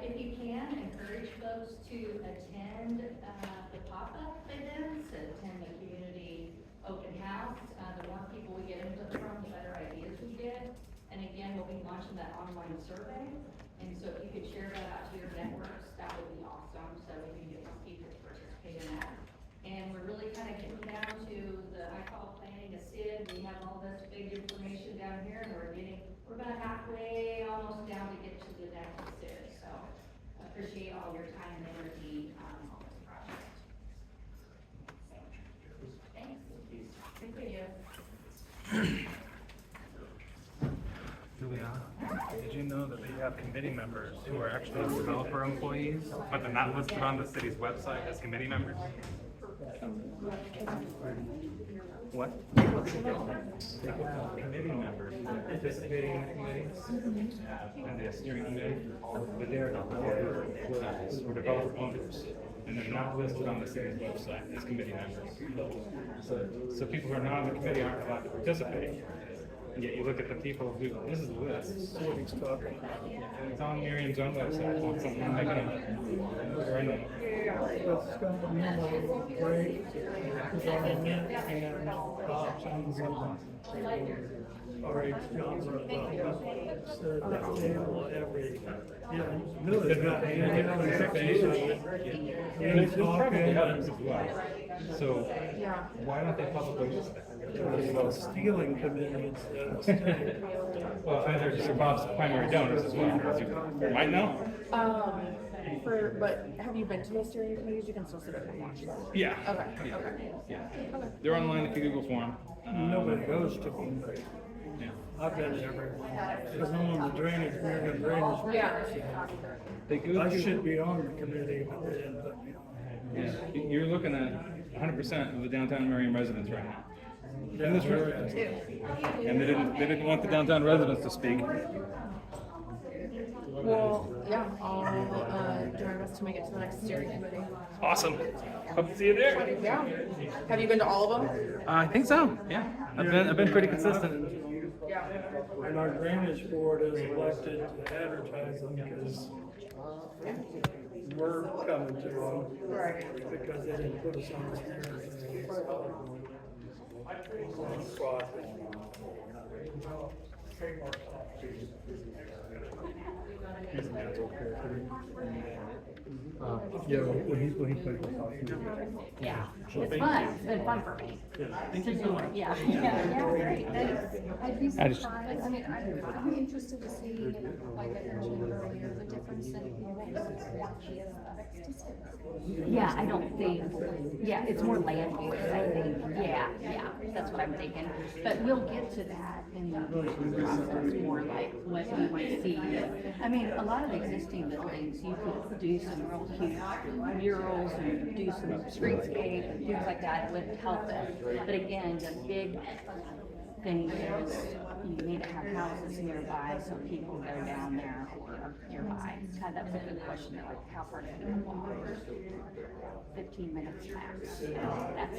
If you can, encourage folks to attend, the pop-up events, attend the community open house. The more people we get into the room, the better ideas we get. And again, we'll be launching that online survey. And so if you could share that out to your networks, that would be awesome, so we can get more people to participate in that. And we're really kind of getting down to I call planning a SID. We have all this big information down here, and we're about halfway, almost down to get to the next SID. So appreciate all your time and energy, on this project. Thanks. Thank you. Juliana, did you know that we have committee members who are actually developer employees, but they're not listed on the city's website as committee members? What? Committee members participating in the committee, and the steering committee, but they're we're developer owners, and they're not listed on the city's website as committee members. So people who are not on the committee aren't allowed to participate. And yet you look at the people who, this is the list. It's on Merriam's own website, it's not something I'm making up. We're in it. But Scott, memo, great, is on the net and Bob's on the RH genre, said that table every, Billy's got There's probably others as well. So, why don't they publicly list that? stealing committee instead of staying. Well, they're Bob's primary donors as well, as you might know. But have you been to those steering committees? You can still sit up and watch them. Yeah. Okay, okay. Yeah. They're online if you Google for them. Nobody goes to them. Yeah. I've been to every one, because I'm on the drainage, Merriam drainage. Yeah. They go I to, should be on the committee, but they didn't put me on. yeah, you're looking at 100% of the downtown Merriam residents right now. In this room. And they didn't want the downtown residents to speak. Well, yeah, I'll do my best to make it to the next steering committee. Awesome. Hope to see you there. Yeah. Have you been to all of them? I think so. Yeah. I've been pretty consistent. Yeah. And our drainage board is elected to advertise them because we're coming to them. Because they didn't put us on the steering committee. Squad. Yeah, when he plays with us. Yeah, it's fun, it's been fun for me to do it, yeah. Yeah, great, thanks. I'd be I just- surprised, I mean, I'm interested to see, like I mentioned earlier, the difference in people want the aesthetics to sit. Yeah, I don't think, yeah, it's more land use, I think, yeah, that's what I'm thinking. But we'll get to that in the process, more like what we might see. I mean, a lot of the existing buildings, you could do some real huge murals and do some streetscape and things like that would help it. But again, the big thing is you need to have houses nearby so people go down there or nearby. God, that's a good question, though, like how far do people walk? 15 minutes max. That's,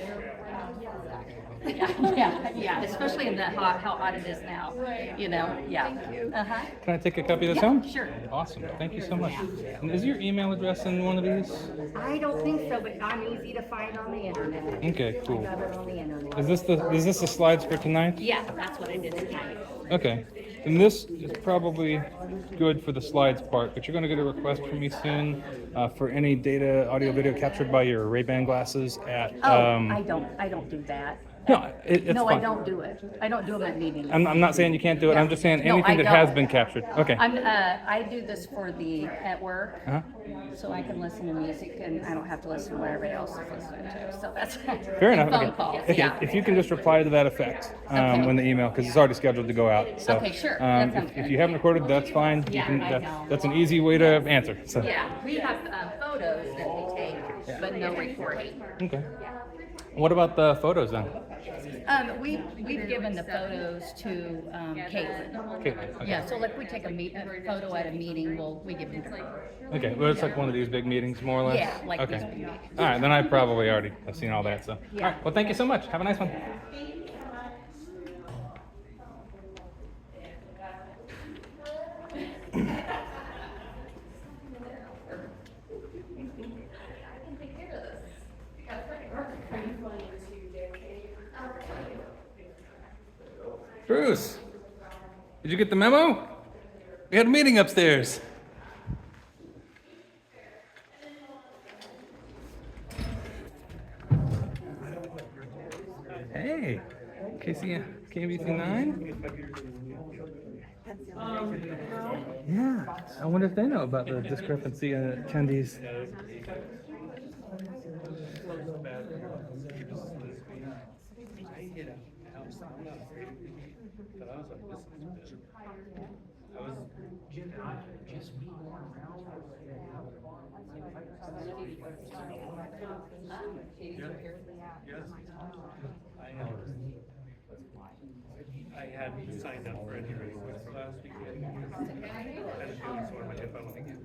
yeah, especially in the hot, how hot it is now, you know, yeah. Thank you. Uh-huh. Can I take a copy of this Yeah, home? sure. Awesome, thank you so much. And is your email address in one of these? I don't think so, but I'm easy to find on the internet. Okay, cool. I got it on the internet. Is this the slides for tonight? Yeah, that's what I did tonight. Okay, and this is probably good for the slides part, but you're gonna get a request from me soon for any data, audio, video captured by your Ray-Ban glasses at, Oh, I don't do that. no, it's No, fine. I don't do it. I don't do them at meetings. I'm not saying you can't do it, I'm just saying No, anything I that has don't. been captured. Okay. I do this for at work, Uh-huh. so I can listen to music and I don't have to listen to what everybody else is listening to, so that's. Fair enough. Phone Okay. calls, Okay, yeah. if you can just reply to that effect Okay. when the email, because it's already scheduled to go out. So, Okay, sure. That sounds if good. you haven't recorded, that's fine. Yeah, I know. That's an easy way to answer. So. Yeah, we have photos that we take, but no recording. Okay. What about the photos then? We've given the photos to Caitlin. Caitlin, okay. Yeah, so like we take a photo at a meeting, we give them to her. Okay, well, it's like one of these big meetings, more or less? Yeah, like okay. these big meetings. All right, then I probably already have seen all that, so. Yeah. All right, well, thank you so much. Have a nice one. Bruce, did you get the memo? We had a meeting upstairs. Hey, KBC 9? Yeah, I wonder if they know about the discrepancy in attendees. I had signed up for any request last weekend. And it was sort of like if I want to get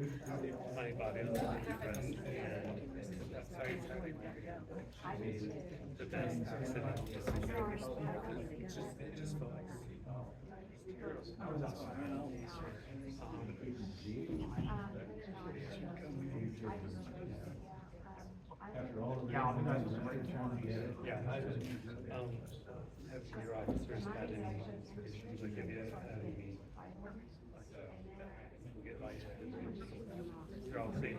my body on the dress and that side the best accident. It just felt like yeah, I have your officers had any issues, like if you had any, get lightheaded, they're all safe.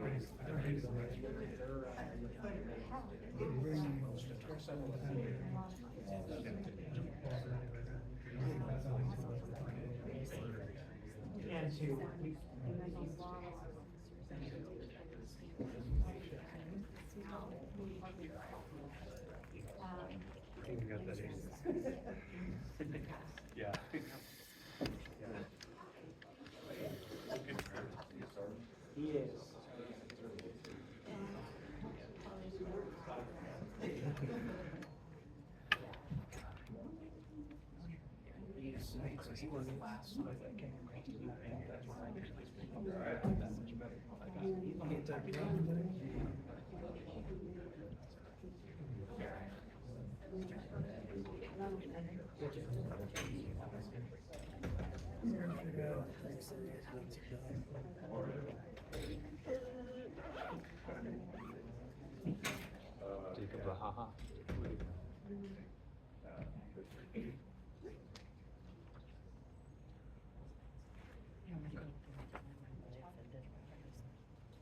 You got that yeah. Jacob Lahaha.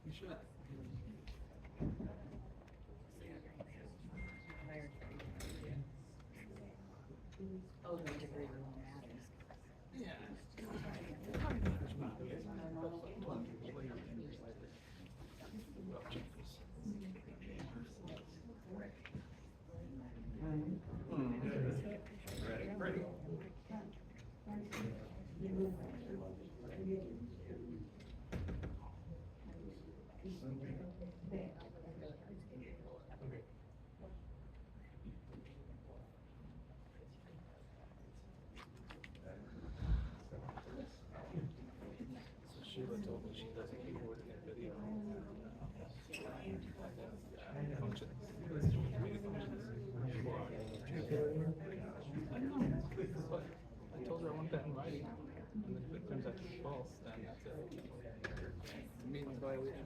You should. Yeah. Ready. So Sheila told me she doesn't record in video. Functions. But I told her I want that in writing, and then if it turns out to be false, then that's it. Meeting violation.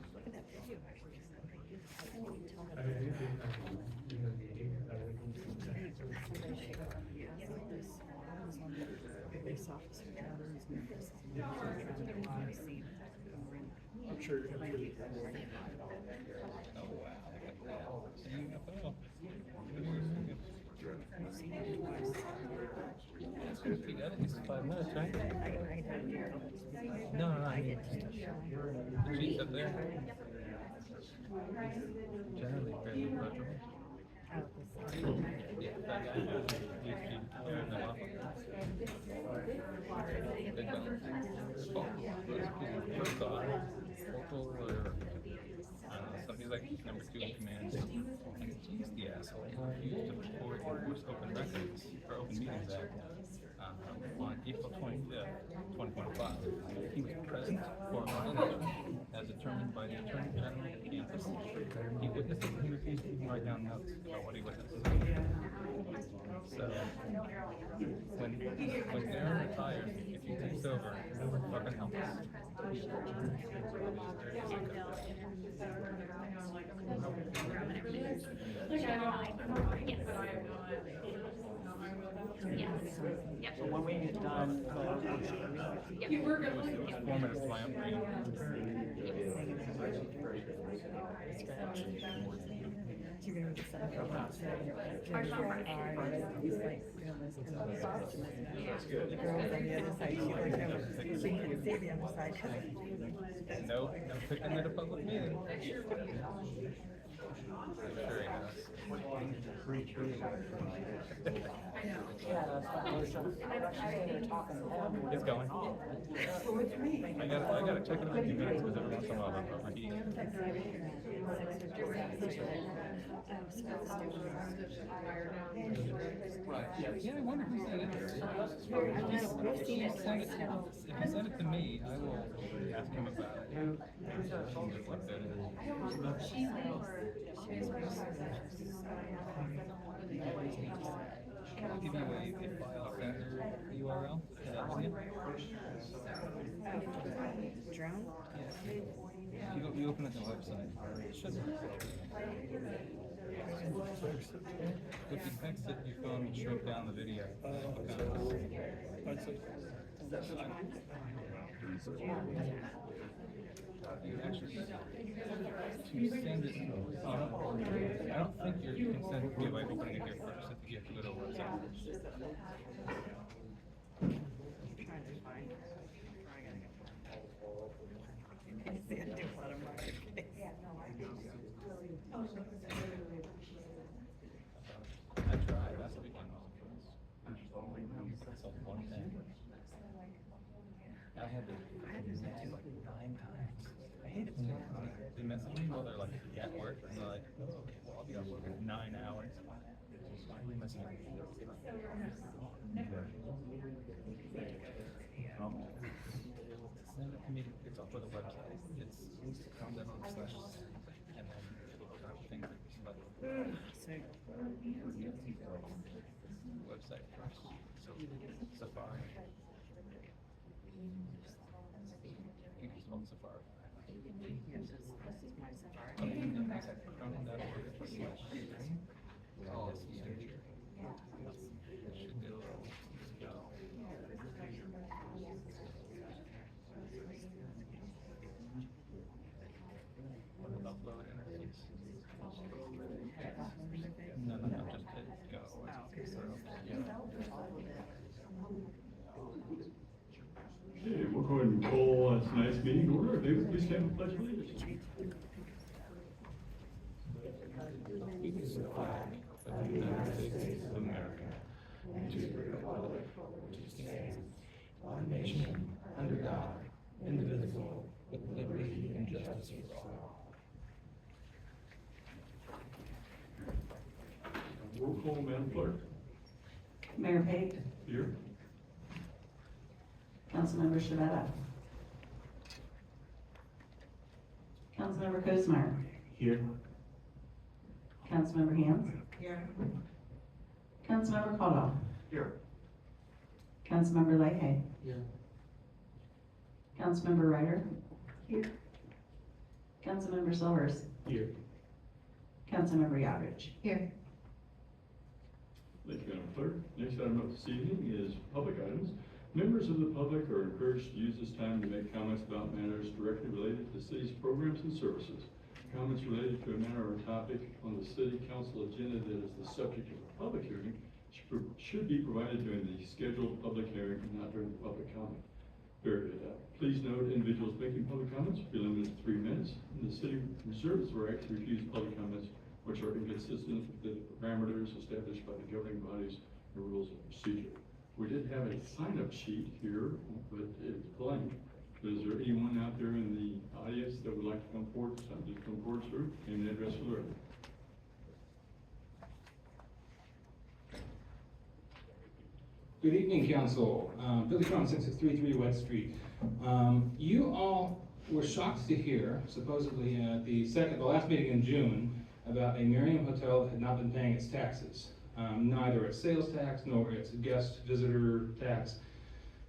I'm sure you're gonna be. Oh wow. UFO. You got at least 5 minutes, right? No, I mean, the Chief's up there. Generally fairly approachable. Yeah, that guy. He's clearing them off. Big one. First off, local or somebody's like number 2 in command. And he's the asshole who refused to report and enforce open records or Open Meetings Act on April 25th, 2025. He was present for violation as determined by the Attorney General of the campus. He witnessed it and he refused to even write down notes about what he witnessed. So, when Aaron retires, if he takes over, fucking help us. Yes. So when we get done, You were good. 4 minutes my own brain. You're gonna decide. Our summer. He's like, the girls on the other side, she like, she can't see the other side. Nope, no picking at a public meeting. I'm sure he does. It's going. I gotta check it every few minutes because every once in a while I'm overheating. Yeah, I wonder who said it. If he sent it to me, I will ask him about it. Just looked at it. I'll give you a file sender URL. Drone? Yeah. You open it on the website. It should be. If you text it to your phone, you shrink down the video. You actually, to send it, I don't think you can send it via by opening it here first. I think you have to go to a website. Trying to find. See, I do a lot of marketing. I tried last weekend. That's one thing. I had to message like 9 times. I hate it when they message me while they're like at work and they're like, oh, okay, well I'll be off work in 9 hours. Why are you messaging me? Send it to me, it's off of the website. It's content/, and then it'll open up things like website first. So Safari. You can just open Safari. No, no, no, just hit go. Okay, we'll go ahead and call tonight's meeting to order. David, please stand for pledge of allegiance. Of the United States of America, and to the republic which stands one nation under God, indivisible, with liberty and justice for all. Roll call, Madam Clerk. Mayor Pate, Here. Councilmember Shavetta. Councilmember Kuzma. Here. Councilmember Hans. Here. Councilmember Caldwell. Here. Councilmember Leahy. Here. Councilmember Ryder. Here. Councilmember Silvers. Here. Councilmember Yodridge. Here. Thank you, Madam Clerk. Next item up this evening is public items. Members of the public are encouraged to use this time to make comments about matters directly related to the city's programs and services. Comments related to a matter or topic on the city council agenda that is the subject of a public hearing should be provided during the scheduled public hearing and not during the public comment period. Please note, individuals making public comments will be limited to 3 minutes, and the city reserves the right to refuse public comments which are inconsistent with the parameters established by the governing bodies and rules of procedure. We did have a sign-up sheet here, but it's blank. Is there anyone out there in the audience that would like to come forward? Just come forward, sir, name and address for the record. Good evening, council. Billy Cron, 6633 West Street. You all were shocked to hear, supposedly at the last meeting in June, about a Merriam hotel that had not been paying its taxes. Neither its sales tax nor its guest visitor tax.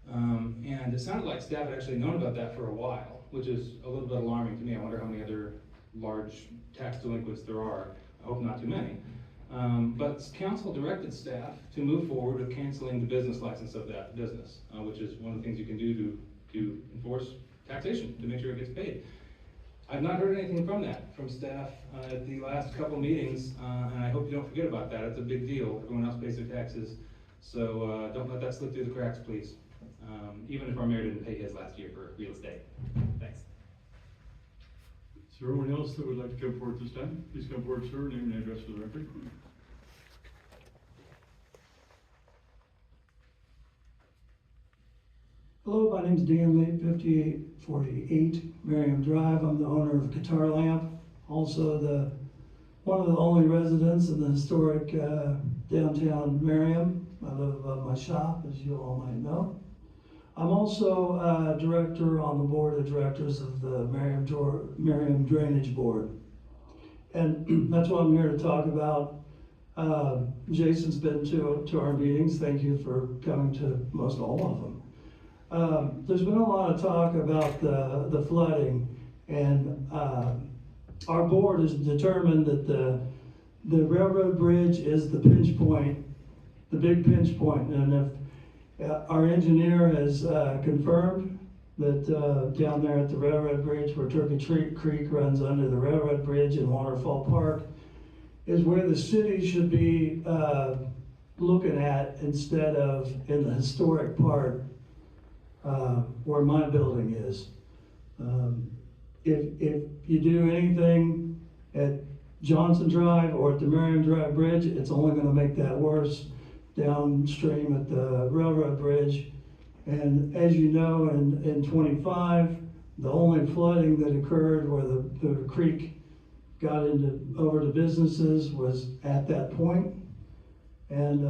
And it sounded like staff had actually known about that for a while, which is a little bit alarming to me. I wonder how many other large tax delinquents there are. I hope not too many. But council directed staff to move forward with canceling the business license of that business, which is one of the things you can do to enforce taxation, to make sure it gets paid. I've not heard anything from staff at the last couple meetings, and I hope you don't forget about that. It's a big deal. Everyone else pays their taxes, so don't let that slip through the cracks, please. Even if our mayor didn't pay his last year for real estate. Thanks. Is there anyone else that would like to come forward this time? Please come forward, sir, name and address for the record. Hello, my name's Dan Lee, 5848 Merriam Drive. I'm the owner of Guitar Lamp, also one of the only residents in the historic downtown Merriam. I live above my shop, as you all might know. I'm also a director on the board of directors of the Merriam Drainage Board. And that's what I'm here to talk about. Jason's been to our meetings. Thank you for coming to most all of them. There's been a lot of talk about the flooding, and our board has determined that the railroad bridge is the pinch point, the big pinch point. And if our engineer has confirmed that down there at the railroad bridge where Turkey Creek runs under the railroad bridge in Waterfall Park is where the city should be looking at instead of in the historic part where my building is. If you do anything at Johnson Drive or at the Merriam Drive Bridge, it's only going to make that worse downstream at the railroad bridge. And as you know, in 25, the only flooding that occurred where the creek got over to businesses was at that point. And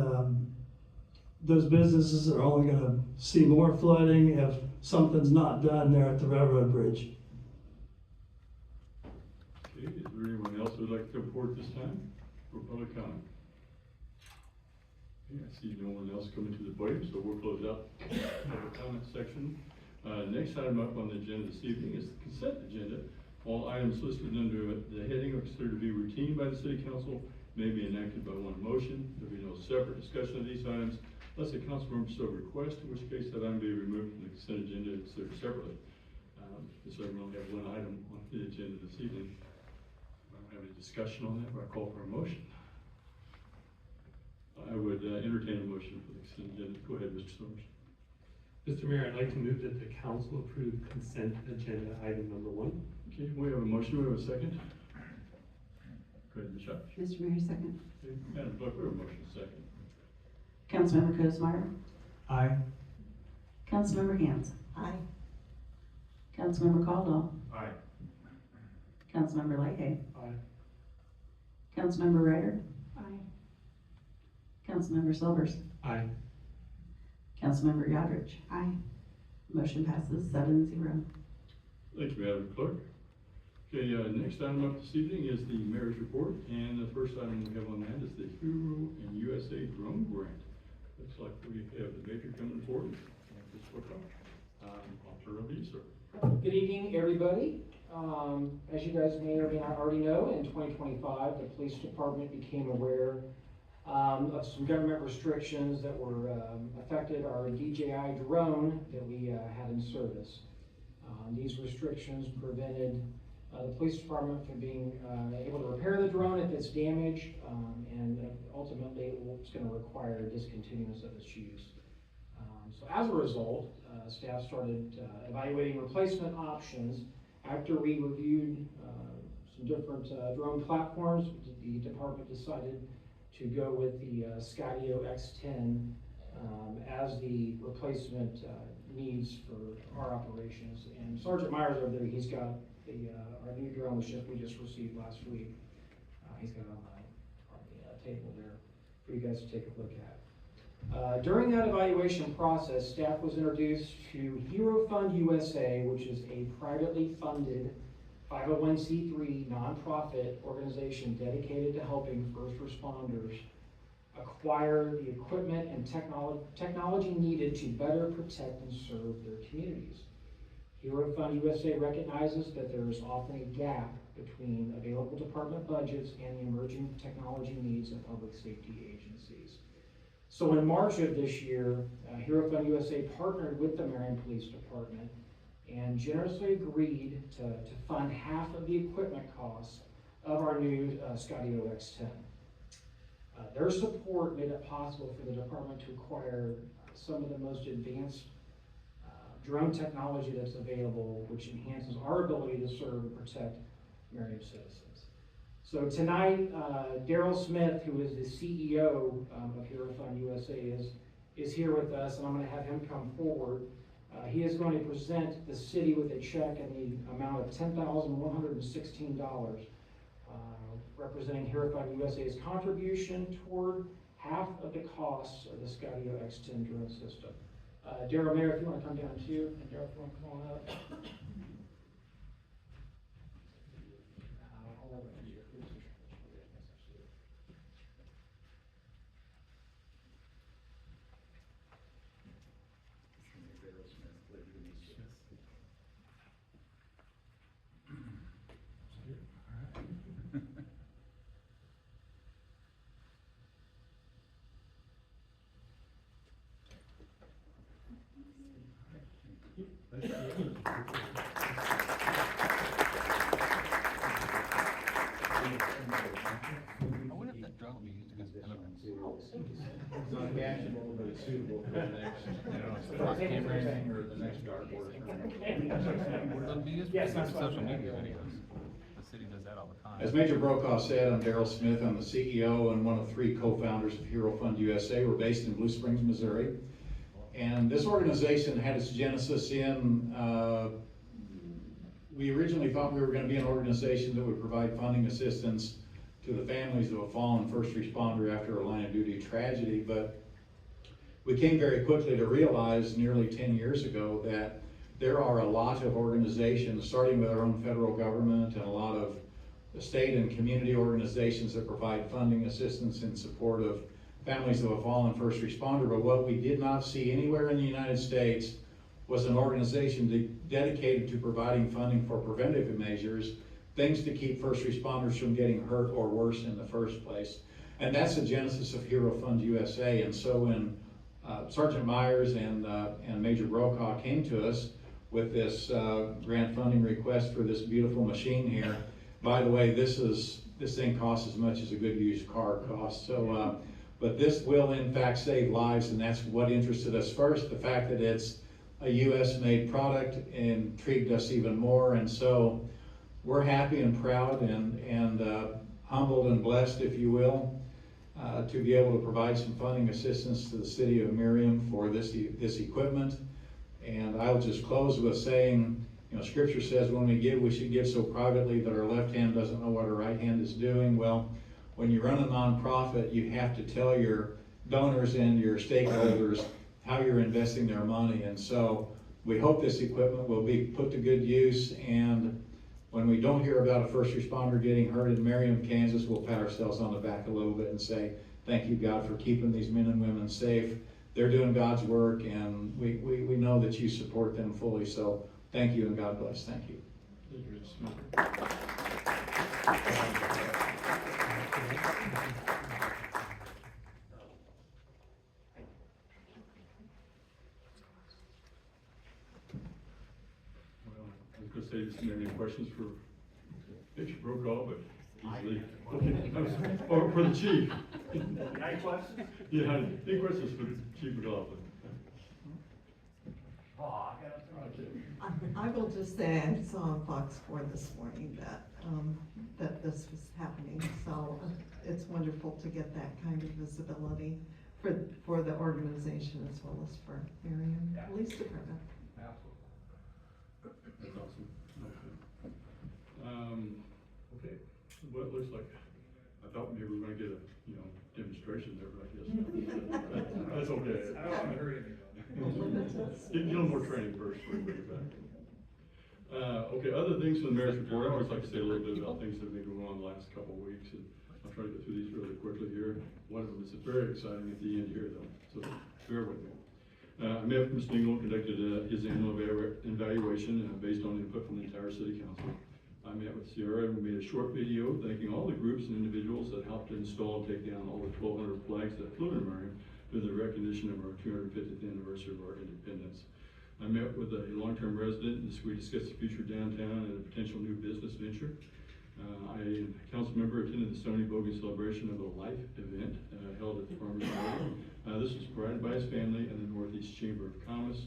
those businesses are only going to see more flooding if something's not done there at the railroad bridge. Okay, is there anyone else who would like to come forward this time for public comment? Okay, I see no one else coming to the podium, so we'll close out the public comment section. Next item up on the agenda this evening is the consent agenda. All items listed under the heading are considered to be routine by the city council, may be enacted by one motion. There will be no separate discussion of these items unless a council member so requests, in which case that item be removed from the consent agenda and considered separately. So we only have one item on the agenda this evening. I don't have any discussion on that, but I call for a motion. I would entertain a motion for the consent agenda. Go ahead, Mr. Summers. Mr. Mayor, I'd like to move that the council approve consent agenda item number 1. Okay, we have a motion. We have a second. Go ahead, Ms. Shutt. Mr. Mayor, second. Okay, Madam Clerk, we have a motion second. Councilmember Cosmeyer, Aye. Councilmember Hans, Aye. Councilmember Caldwell, Aye. Councilmember Lahey, Aye. Councilmember Ryder, Aye. Councilmember Silvers, Aye. Councilmember Yodrich. Aye. Motion passes 7-0. Thank you, Madam Clerk. Okay, next item up this evening is the mayor's report, and the first item we have on that is the Hero and USA Drone Grant. Looks like we have the major coming forward. I'll turn it over to you, sir. Good evening, everybody. As you guys may or may not already know, in 2025, the police department became aware of some government restrictions that were affected our DJI drone that we had in service. These restrictions prevented the police department from being able to repair the drone if it's damaged, and ultimately it's going to require discontinuance of its use. So as a result, staff started evaluating replacement options. After we reviewed some different drone platforms, the department decided to go with the Skydio X10 as the replacement needs for our operations. And Sergeant Myers over there, he's got our new drone ship we just received last week. He's got it on the table there for you guys to take a look at. During that evaluation process, staff was introduced to Hero Fund USA, which is a privately funded 501c3 nonprofit organization dedicated to helping first responders acquire the equipment and technology needed to better protect and serve their communities. Hero Fund USA recognizes that there is often a gap between available department budgets and the emerging technology needs of public safety agencies. So in March of this year, Hero Fund USA partnered with the Merriam Police Department and generously agreed to fund half of the equipment costs of our new Skydio X10. Their support made it possible for the department to acquire some of the most advanced drone technology that's available, which enhances our ability to serve and protect Merriam citizens. So tonight, Daryl Smith, who is the CEO of Hero Fund USA, is here with us, and I'm going to have him come forward. He is going to present the city with a check in the amount of $10,116, representing Hero Fund USA's contribution toward half of the costs of the Skydio X10 drone system. Daryl, Mayor, if you want to come down too, and Daryl, if you want to come on up. I wonder if that drone will be used against immigrants. It's not fashionable, but it's suitable for the next, Cross cameras. or the next dartboard. It'll be used Yes, for that's social fine. media videos. The city does that all the time. As Major Brokaw said, I'm Daryl Smith. I'm the CEO and one of 3 co-founders of Hero Fund USA. We're based in Blue Springs, Missouri. And this organization had its genesis in, we originally thought we were going to be an organization that would provide funding assistance to the families of a fallen first responder after a line of duty tragedy, but we came very quickly to realize nearly 10 years ago that there are a lot of organizations, starting with our own federal government and a lot of state and community organizations that provide funding assistance in support of families of a fallen first responder, but what we did not see anywhere in the United States was an organization dedicated to providing funding for preventive measures, things to keep first responders from getting hurt or worse in the first place. And that's the genesis of Hero Fund USA. And so when Sergeant Myers and Major Brokaw came to us with this grant funding request for this beautiful machine here, by the way, this thing costs as much as a good used car costs. So, but this will in fact save lives, and that's what interested us first. The fact that it's a U.S.-made product intrigued us even more, and so we're happy and proud and humbled and blessed, if you will, to be able to provide some funding assistance to the city of Merriam for this equipment. And I'll just close with saying, you know, Scripture says when we give, we should give so privately that our left hand doesn't know what our right hand is doing. Well, when you run a nonprofit, you have to tell your donors and your stakeholders how you're investing their money. And so we hope this equipment will be put to good use, and when we don't hear about a first responder getting hurt in Merriam, Kansas, we'll pat ourselves on the back a little bit and say, thank you, God, for keeping these men and women safe. They're doing God's work, and we know that you support them fully. So thank you, and God bless. Thank you. Thank you, Mr. Smith. Well, I was going to say, do you have any questions for Major Brokaw, but easily. Okay, or for the chief. Any questions? Yeah, any questions for Chief McLaughlin? Okay. I will just say, I saw on Fox 4 this morning that this was happening, so it's wonderful to get that kind of visibility for the organization as well as for Merriam Police Department. That's awesome. Okay, well, it looks like, I thought maybe we were gonna get a, demonstration there, but I guess that's okay. I don't want to hurt anybody. Get a little more training first before we bring it back. Okay, other things from the mayor's report, I always like to say a little bit about things that have been going on the last couple of weeks, and I'll try to get through these really quickly here. One of them is very exciting at the end here, though, so bear with me. I met with Mr. Engel, conducted his annual evaluation based on input from the entire city council. I met with Sierra and we made a short video thanking all the groups and individuals that helped install and take down all the 1,200 flags that flew in Merriam to the recognition of our 250th anniversary of our independence. I met with a long-term resident and we discussed the future downtown and a potential new business venture. I, a council member, attended the Stony Bogan celebration of a life event held at the Farmers Market. This was provided by his family and the Northeast Chamber of Commerce.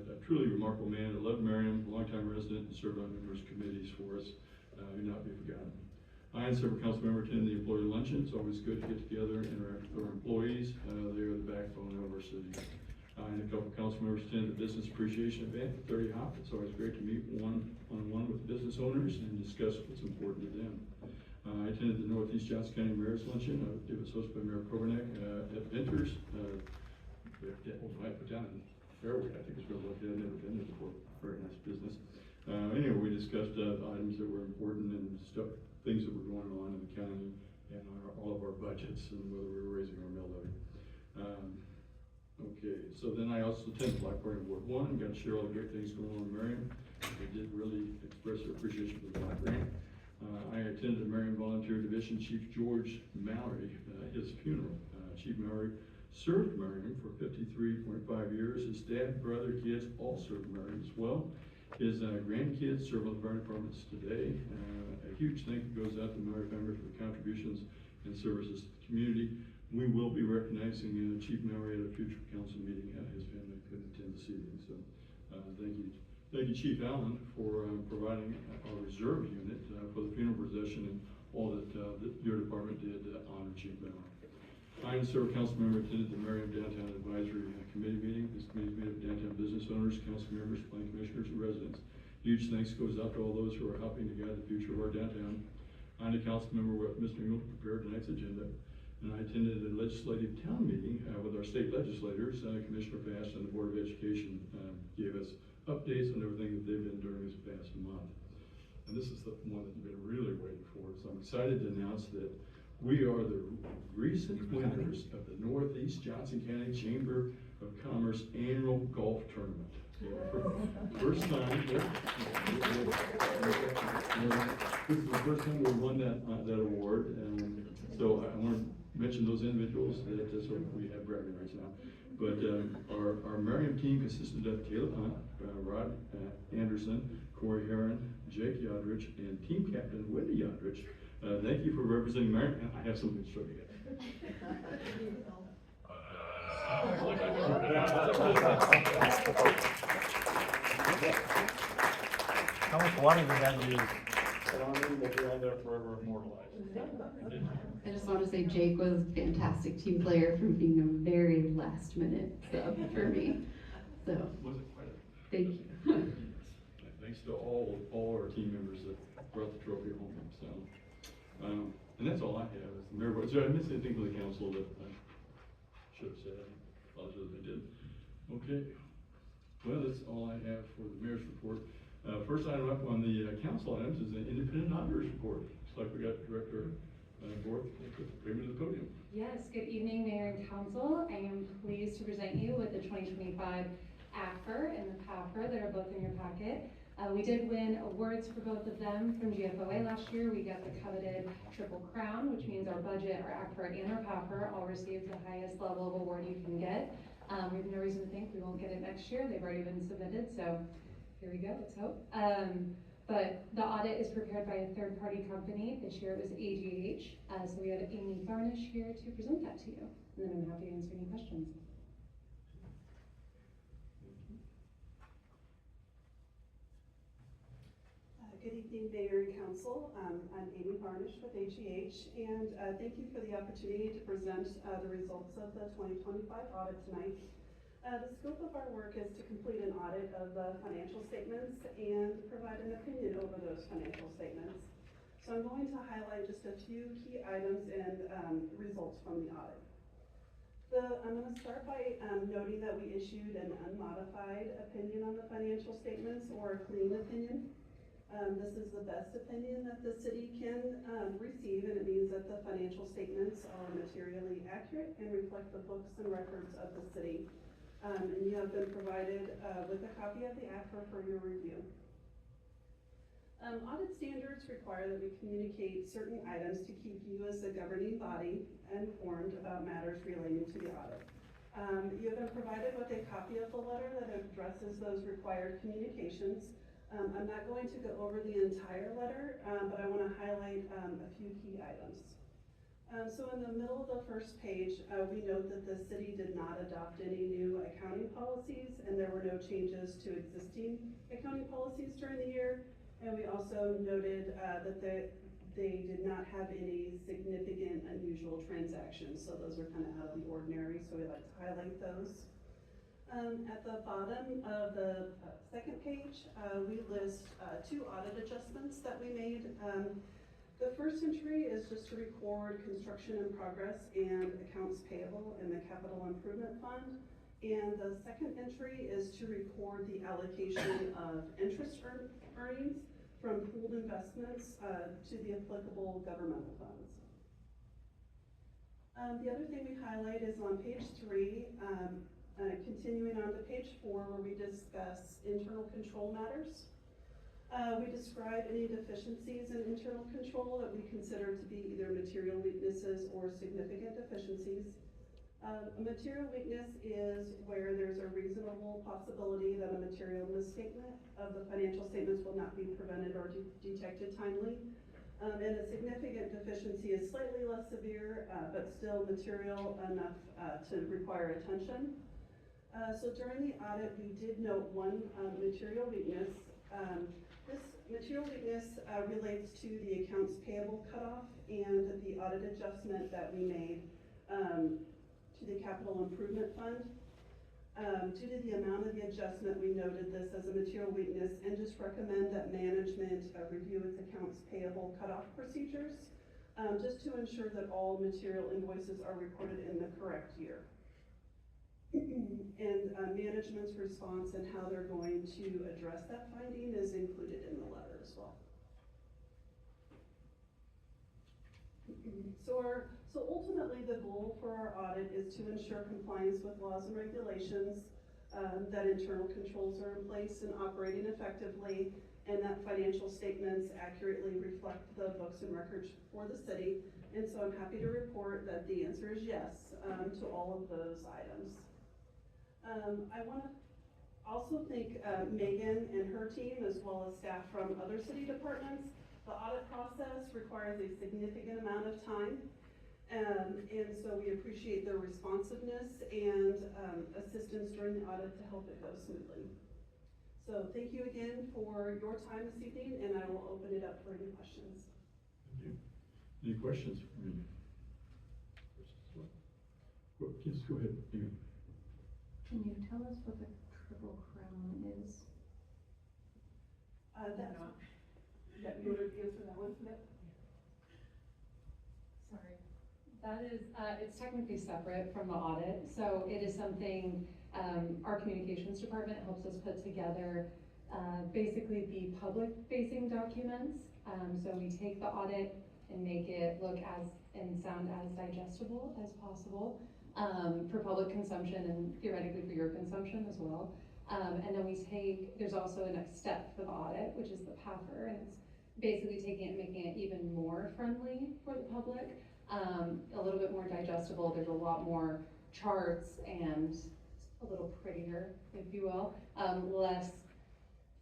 A truly remarkable man, I love Merriam, longtime resident, and served on numerous committees for us, do not be forgotten. I and several council members attended the employee luncheon. It's always good to get together and interact with our employees. They are the backbone of our city. I and a couple of council members attended the business appreciation event at 30 Hop. It's always great to meet one-on-one with business owners and discuss what's important to them. I attended the Northeast Johnson County Mayor's Luncheon. It was hosted by Mayor Kovernak at Venters. I put down in Fairway, I think it's real lucky. I've never been there before. Very nice business. Anyway, we discussed items that were important and stuff, things that were going on in the county and all of our budgets and whether we were raising our mill levy. Okay, so then I also attended Black Party Ward 1 and got to share all the great things going on in Merriam. They did really express their appreciation for the Black Grant. I attended the Merriam Volunteer Division Chief George Mallory, his funeral. Chief Mallory served Merriam for 53.5 years. His dad, brother, kids all served Merriam as well. His grandkids serve on the fire departments today. A huge thank you goes out to the Mallory family for the contributions and services to the community. We will be recognizing Chief Mallory at a future council meeting. His family couldn't attend this evening, so thank you. Thank you, Chief Allen, for providing our reserve unit for the funeral procession and all that your department did to honor Chief Mallory. I and several council members attended the Merriam Downtown Advisory Committee meeting. This committee is made up of downtown business owners, council members, planning commissioners, and residents. Huge thanks goes out to all those who are helping to guide the future of our downtown. I and a council member with Mr. Engel prepared tonight's agenda, and I attended a legislative town meeting with our state legislators. Commissioner Fast and the Board of Education gave us updates on everything that they've been doing this past month. And this is the one that we've been really waiting for. So I'm excited to announce that we are the recent winners of the Northeast Johnson County Chamber of Commerce Annual golf tournament. First time, yeah. This is the first time we won that award, and so I want to mention those individuals that, so we have bragging rights now. But our Merriam team consisted of Caleb Hunt, Rod Anderson, Corey Heron, Jake Yodrich, and team captain Wendy Yodrich. Thank you for representing Merriam, and I have something to show you How much water did that use? I just want to say Jake was a fantastic team player from being a very last minute sub for me. So, Was it quite a? thank you. Thanks to all our team members that brought the trophy home, so. And that's all I have, is the mayor, so I missed anything for the council that I should have said, I apologize if I did. Okay, well, that's all I have for the mayor's report. First item up on the council items is an independent auditor's report. Looks like we got Director Borth, bring me to the podium. Yes, good evening, Mayor and Council. I am pleased to present you with the 2025 AFR and the PAFR that are both in your packet. We did win awards for both of them from GFOA last year. We got the coveted Triple Crown, which means our budget, our AFR, and our PAFR all received the highest level of award you can get. We have no reason to think we won't get it next year. They've already been submitted, so here we go, let's hope. But the audit is prepared by a third-party company. This year it was AGH. So we have Amy Varnish here to present that to you. And then I'm happy to answer any questions. Good evening, Mayor and Council. I'm Amy Varnish with AGH, and thank you for the opportunity to present the results of the 2025 audit tonight. The scope of our work is to complete an audit of the financial statements and provide an opinion over those financial statements. So I'm going to highlight just a few key items and results from the audit. I'm going to start by noting that we issued an unmodified opinion on the financial statements, or a clean opinion. This is the best opinion that the city can receive, and it means that the financial statements are materially accurate and reflect the books and records of the city. And you have been provided with a copy of the AFR for your review. Audit standards require that we communicate certain items to keep you as the governing body informed about matters relating to the audit. You have been provided with a copy of the letter that addresses those required communications. I'm not going to go over the entire letter, but I want to highlight a few key items. So in the middle of the first page, we note that the city did not adopt any new accounting policies, and there were no changes to existing accounting policies during the year. And we also noted that they did not have any significant unusual transactions, so those are kind of out of the ordinary, so we like to highlight those. At the bottom of the second page, we list two audit adjustments that we made. The first entry is just to record construction in progress and accounts payable in the capital improvement fund. And the second entry is to record the allocation of interest earnings from pooled investments to the applicable governmental funds. The other thing we highlight is on page 3, continuing on to page 4, where we discuss internal control matters. We describe any deficiencies in internal control that we consider to be either material weaknesses or significant deficiencies. A material weakness is where there's a reasonable possibility that a material misstatement of the financial statements will not be prevented or detected timely. And a significant deficiency is slightly less severe, but still material enough to require attention. So during the audit, we did note one material weakness. This material weakness relates to the accounts payable cutoff and the audit adjustment that we made to the capital improvement fund. Due to the amount of the adjustment, we noted this as a material weakness and just recommend that management review its accounts payable cutoff procedures, just to ensure that all material invoices are recorded in the correct year. And management's response and how they're going to address that finding is included in the letter as well. So ultimately, the goal for our audit is to ensure compliance with laws and regulations, that internal controls are in place and operating effectively, and that financial statements accurately reflect the books and records for the city. And so I'm happy to report that the answer is yes, to all of those items. I want to also thank Megan and her team, as well as staff from other city departments. The audit process requires a significant amount of time, and so we appreciate their responsiveness and assistance during the audit to help it go smoothly. So thank you again for your time this evening, and I will open it up for any questions. Thank you. Any questions for me? Yes, go ahead. Amy. Can you tell us what the Triple Crown is? Yeah, you want to answer that one? Sorry. That is, it's technically separate from the audit, so it is something, our communications department helps us put together, basically the public-facing documents. So we take the audit and make it look as, and sound as digestible as possible, for public consumption and theoretically for your consumption as well. And then we take, there's also a next step for the audit, which is the PAFR, and it's basically taking it and making it even more friendly for the public, a little bit more digestible. There's a lot more charts and a little prettier, if you will, less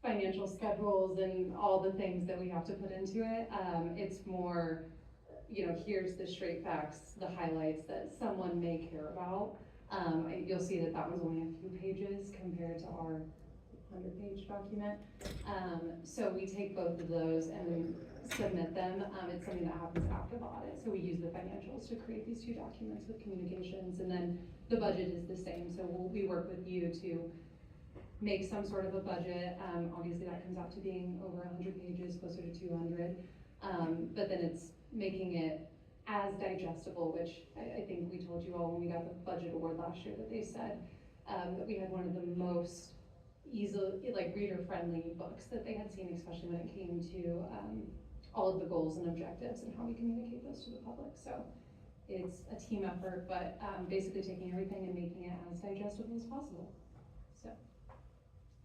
financial schedules and all the things that we have to put into it. It's more, you know, here's the straight facts, the highlights that someone may care about. You'll see that that was only a few pages compared to our 100-page document. So we take both of those and we submit them. It's something that happens after the audit. So we use the financials to create these two documents with communications, and then the budget is the same. So we work with you to make some sort of a budget. Obviously that comes out to being over 100 pages, closer to 200. But then it's making it as digestible, which I think we told you all when we got the budget award last year that they said that we had one of the most easily, like, reader-friendly books that they had seen, especially when it came to all of the goals and objectives and how we communicate those to the public. So it's a team effort, but basically taking everything and making it as digestible as possible. So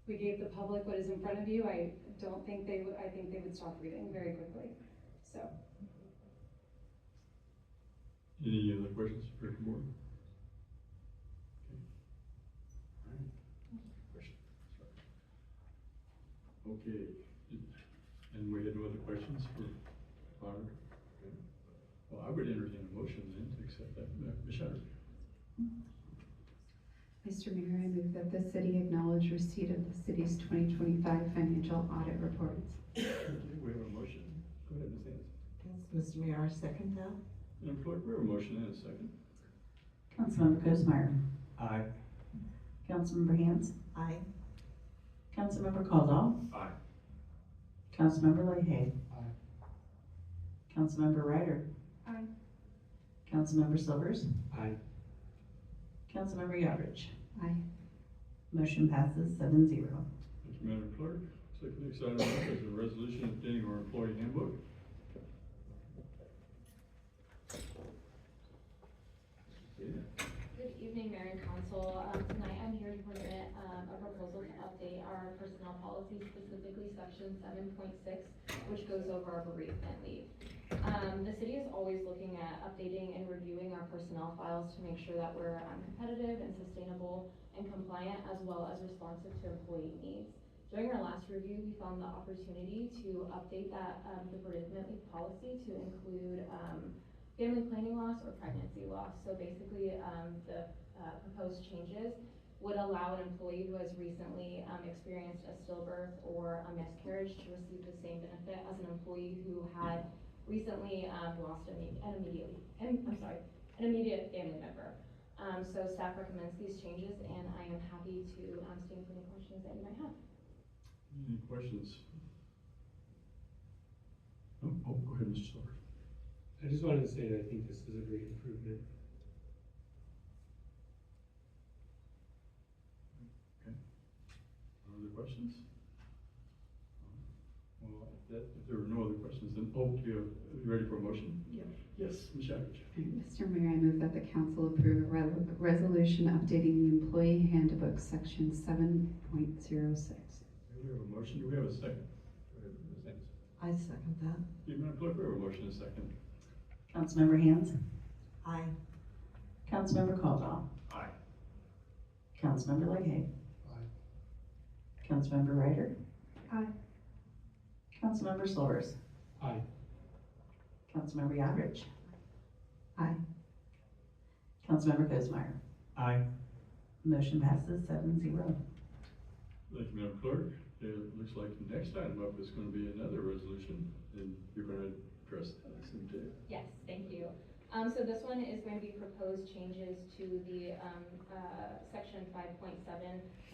we gave the public what is in front of you. I don't think they would, I think they would stop reading very quickly. So. Any other questions for the board? Okay. All right. Question. Okay. And we had no other questions for Bonner? Okay. Well, I would entertain a motion then to accept that. Ms. Shatter. Mr. Mayor, I move that the city acknowledge receipt of the city's 2025 financial audit reports. Okay, we have a motion. Go ahead, Ms. Hans. Yes, Mr. Mayor, I second that. Madam Clerk, we have a motion and a second. Councilmember Cosmeyer. Aye. Councilmember Hans. Aye. Councilmember Caldwell. Aye. Councilmember Leahy. Aye. Councilmember Ryder. Aye. Councilmember Silvers. Aye. Councilmember Yodrich. Aye. Motion passes 7-0. Thank you, Madam Clerk. Looks like the next item up is a resolution updating our employee handbook. Good evening, Mayor and Council. Tonight I'm here to present a proposal to update our personnel policy, specifically section 7.6, which goes over our bereavement leave. The city is always looking at updating and reviewing our personnel files to make sure that we're competitive and sustainable and compliant, as well as responsive to employee needs. During our last review, we found the opportunity to update that the bereavement leave policy to include family planning loss or pregnancy loss. So basically, the proposed changes would allow an employee who has recently experienced a stillbirth or a miscarriage to receive the same benefit as an employee who had recently lost an immediate family member. So staff recommends these changes, and I am happy to stand for any questions that you might have. Any questions? Oh, go ahead, Mr. Silver. I just wanted to say that I think this is a great improvement. Okay. Other questions? Well, That, if there are no other questions, then, oh, you ready for a motion? Yeah. Yes, Ms. Savage. Mr. Mayor, I move that the council approve a resolution updating the employee handbook, section 7.06. We have a motion, do we have a second? I second that. Madam Clerk, we have a motion and a second. Councilmember Hans? Aye. Councilmember Caldwell? Aye. Councilmember Legay? Aye. Councilmember Ryder? Aye. Councilmember Slovers? Aye. Councilmember Yodrich? Aye. Councilmember Kozmeyer? Aye. Motion passes 7-0. Thank you, Madam Clerk. It looks like the next item up is going to be another resolution, and you're going to address that, isn't it? Yes, thank you. So this one is going to be proposed changes to the section 5.7,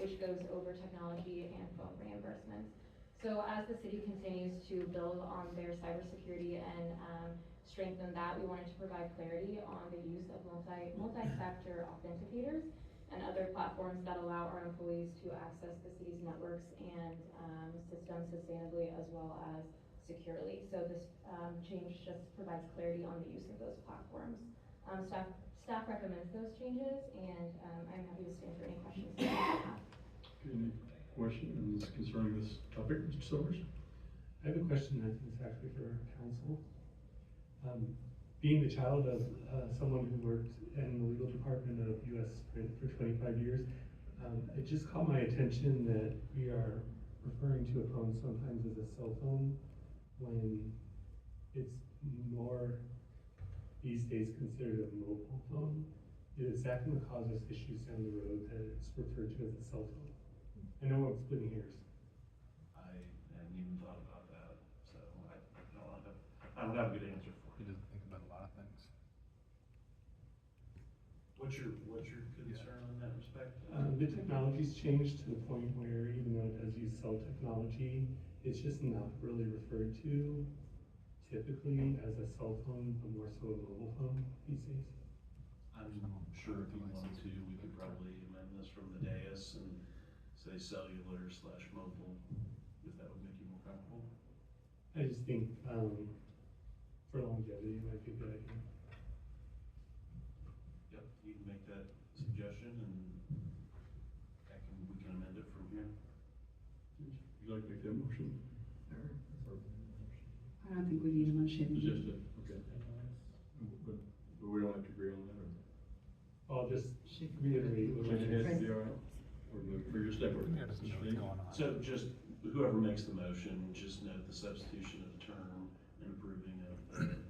which goes over technology and phone reimbursements. So as the city continues to build on their cybersecurity and strengthen that, we wanted to provide clarity on the use of multi-factor authenticators and other platforms that allow our employees to access the city's networks and systems sustainably as well as securely. So this change just provides clarity on the use of those platforms. Staff recommends those changes, and I'm happy to stand for any questions that you have. Any questions concerning this topic, Mr. Silvers? I have a question that is actually for council. Being the child of someone who worked in the legal department of U.S. Sprint for 25 years, it just caught my attention that we are referring to a phone sometimes as a cell phone when it's more these days considered a mobile phone. Is that going to cause us issues down the road that it's referred to as a cell phone? I know I'm splitting hairs. I hadn't even thought about that, so I don't have a good answer for He you. doesn't think about a lot of things. What's your concern in that respect? The technology's changed to the point where even though it does use cell technology, it's just not really referred to typically as a cell phone, but more so a mobile phone these days. I'm sure if you wanted to, we could probably amend this from the dais and say cellular/mobile, if that would make you more comfortable. I just think for longevity, it might be a good idea. Yep, you can make that suggestion and we can amend it from here. Would you like to make that motion? I don't think we need a motion. Just a, okay. But we don't have to agree on that, or? I'll just reiterate what I It has to said. be all right? Or for your step work? Yeah, doesn't know what's going on. So just, whoever makes the motion, just note the substitution of the term and approving of the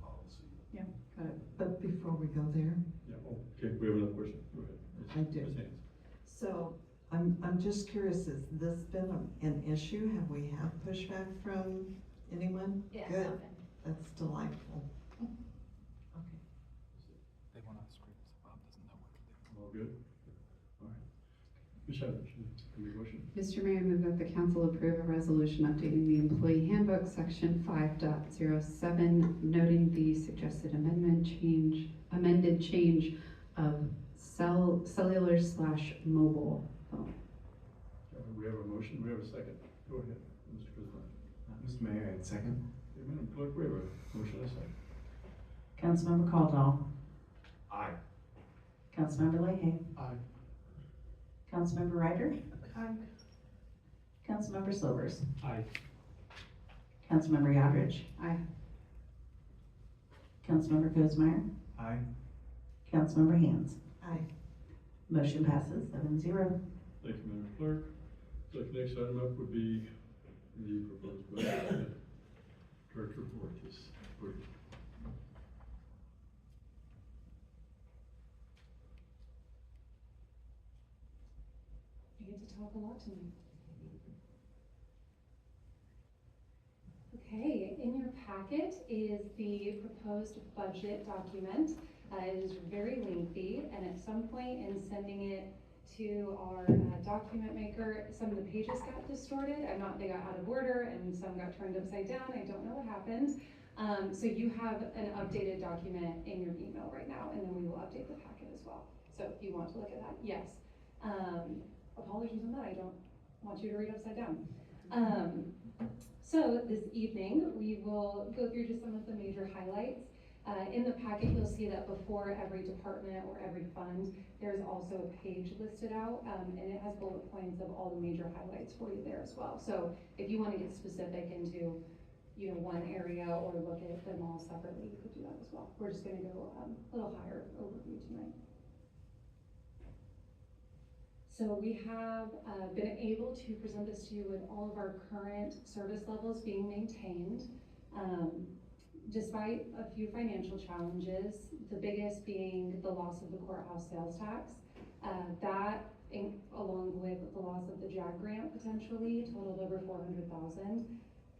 policy. Yeah, got it. But before we go there, Yeah, oh, okay, we have another question, go ahead. I do. Ms. Haynes. So I'm just curious, has this been an issue? Have we had pushback from anyone? Yes, Good, often. that's delightful. Okay. They want to screen, so Bob doesn't know what to do. All good? All right. Ms. Savage, any motion? Mr. Mayor, I move that the council approve a resolution updating the employee handbook, section 5.07, noting the suggested amended change of cellular/mobile phone. We have a motion, we have a second. Go ahead, Mr. President. Mr. Mayor, I'd second. Okay, Madam Clerk, we have a motion and a second. Councilmember Caldwell? Aye. Councilmember Legay? Aye. Councilmember Ryder? Aye. Councilmember Slovers? Aye. Councilmember Yodrich? Aye. Councilmember Kozmeyer? Aye. Councilmember Hans? Aye. Motion passes 7-0. Thank you, Madam Clerk. So the next item up would be the proposed budget. Director report is approved. You get to talk a lot tonight. Okay, in your packet is the proposed budget document. It is very lengthy, and at some point in sending it to our document maker, some of the pages got distorted. They got out of order, and some got turned upside down. I don't know what happened. So you have an updated document in your email right now, and then we will update the packet as well. So if you want to look at that, yes. Apologies on that, I don't want you to read upside down. So this evening, we will go through just some of the major highlights. In the packet, you'll see that before every department or every fund, there's also a page listed out, and it has bullet points of all the major highlights for you there as well. So if you want to get specific into, one area or look at them all separately, you could do that as well. We're just going to go a little higher overview tonight. So we have been able to present this to you with all of our current service levels being maintained. Despite a few financial challenges, the biggest being the loss of the courthouse sales tax. That, along with the loss of the JAG grant potentially, totaled over $400,000.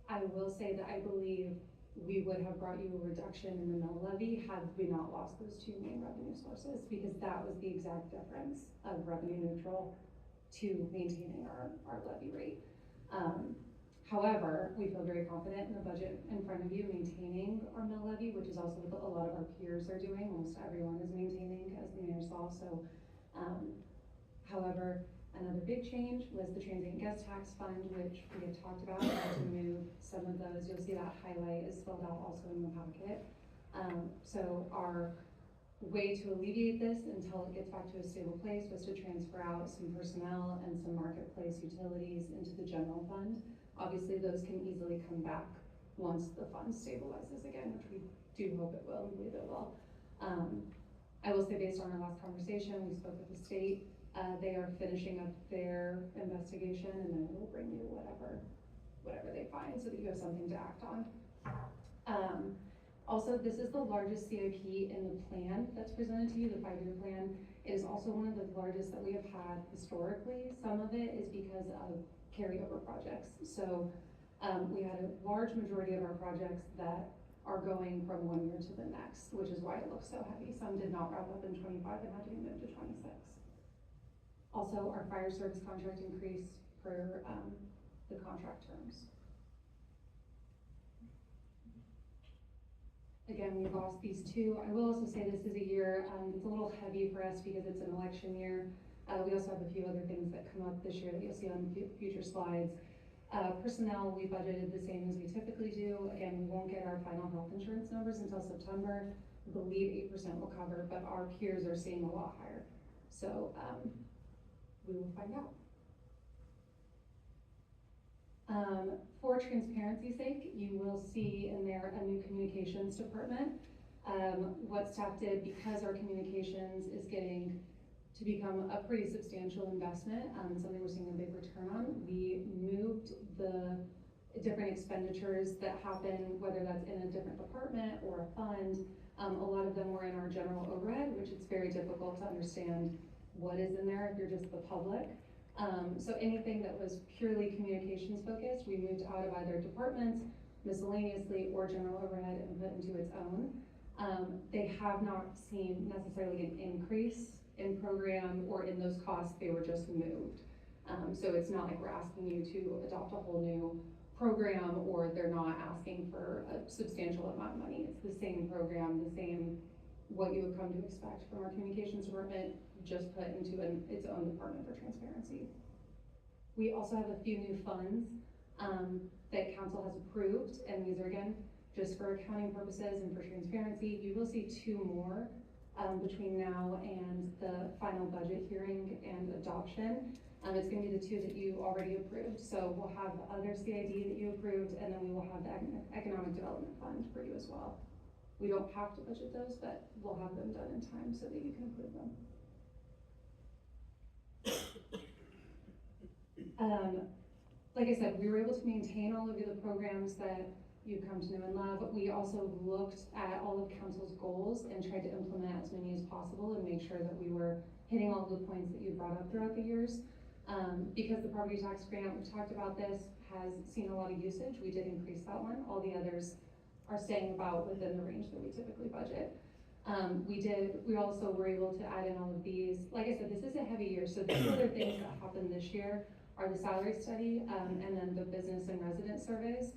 I will say that I believe we would have brought you a reduction in the mill levy had we not lost those two main revenue sources, because that was the exact difference of revenue neutral to maintaining our levy rate. However, we feel very confident in the budget in front of you maintaining our mill levy, which is also what a lot of our peers are doing. Almost everyone is maintaining, as the mayor saw. So, however, another big change was the transient guest tax fund, which we had talked about. We had to move some of those. You'll see that highlight is spelled out also in the packet. So our way to alleviate this until it gets back to a stable place was to transfer out some personnel and some marketplace utilities into the general fund. Obviously, those can easily come back once the fund stabilizes again, which we do hope it will and believe it will. I will say, based on our last conversation, we spoke with the state. They are finishing up their investigation, and then we'll bring you whatever they find so that you have something to act on. Also, this is the largest CIP in the plan that's presented to you, the 5-year plan. It is also one of the largest that we have had historically. Some of it is because of carryover projects. So we had a large majority of our projects that are going from one year to the next, which is why it looks so heavy. Some did not wrap up in 25 and had to be moved to 26. Also, our fire service contract increased per the contract terms. Again, we lost these two. I will also say this is a year, it's a little heavy for us because it's an election year. We also have a few other things that come up this year that you'll see on future slides. Personnel, we budgeted the same as we typically do. Again, we won't get our final health insurance numbers until September. I believe 8% will cover, but our peers are seeing a lot higher. So we will find out. For transparency's sake, you will see in there a new communications department. What staff did, because our communications is getting to become a pretty substantial investment, something we're seeing a big return on, we moved the different expenditures that happen, whether that's in a different department or a fund. A lot of them were in our general overhead, which it's very difficult to understand what is in there if you're just the public. So anything that was purely communications focused, we moved out of either departments, miscellaneously, or general overhead and put into its own. They have not seen necessarily an increase in program or in those costs, they were just moved. So it's not like we're asking you to adopt a whole new program, or they're not asking for a substantial amount of money. It's the same program, the same what you would come to expect from our communications department, just put into its own department for transparency. We also have a few new funds that council has approved, and these are again just for accounting purposes and for transparency. You will see 2 more between now and the final budget hearing and adoption. It's going to be the 2 that you already approved. So we'll have the other CID that you approved, and then we will have the Economic Development Fund for you as well. We don't have to budget those, but we'll have them done in time so that you can approve them. Like I said, we were able to maintain all of the programs that you've come to know and love. We also looked at all of council's goals and tried to implement as many as possible and make sure that we were hitting all of the points that you brought up throughout the years. Because the property tax grant, we talked about this, has seen a lot of usage, we did increase that one. All the others are staying about within the range that we typically budget. We also were able to add in all of these. Like I said, this is a heavy year, so the other things that happened this year are the salary study and then the business and resident surveys.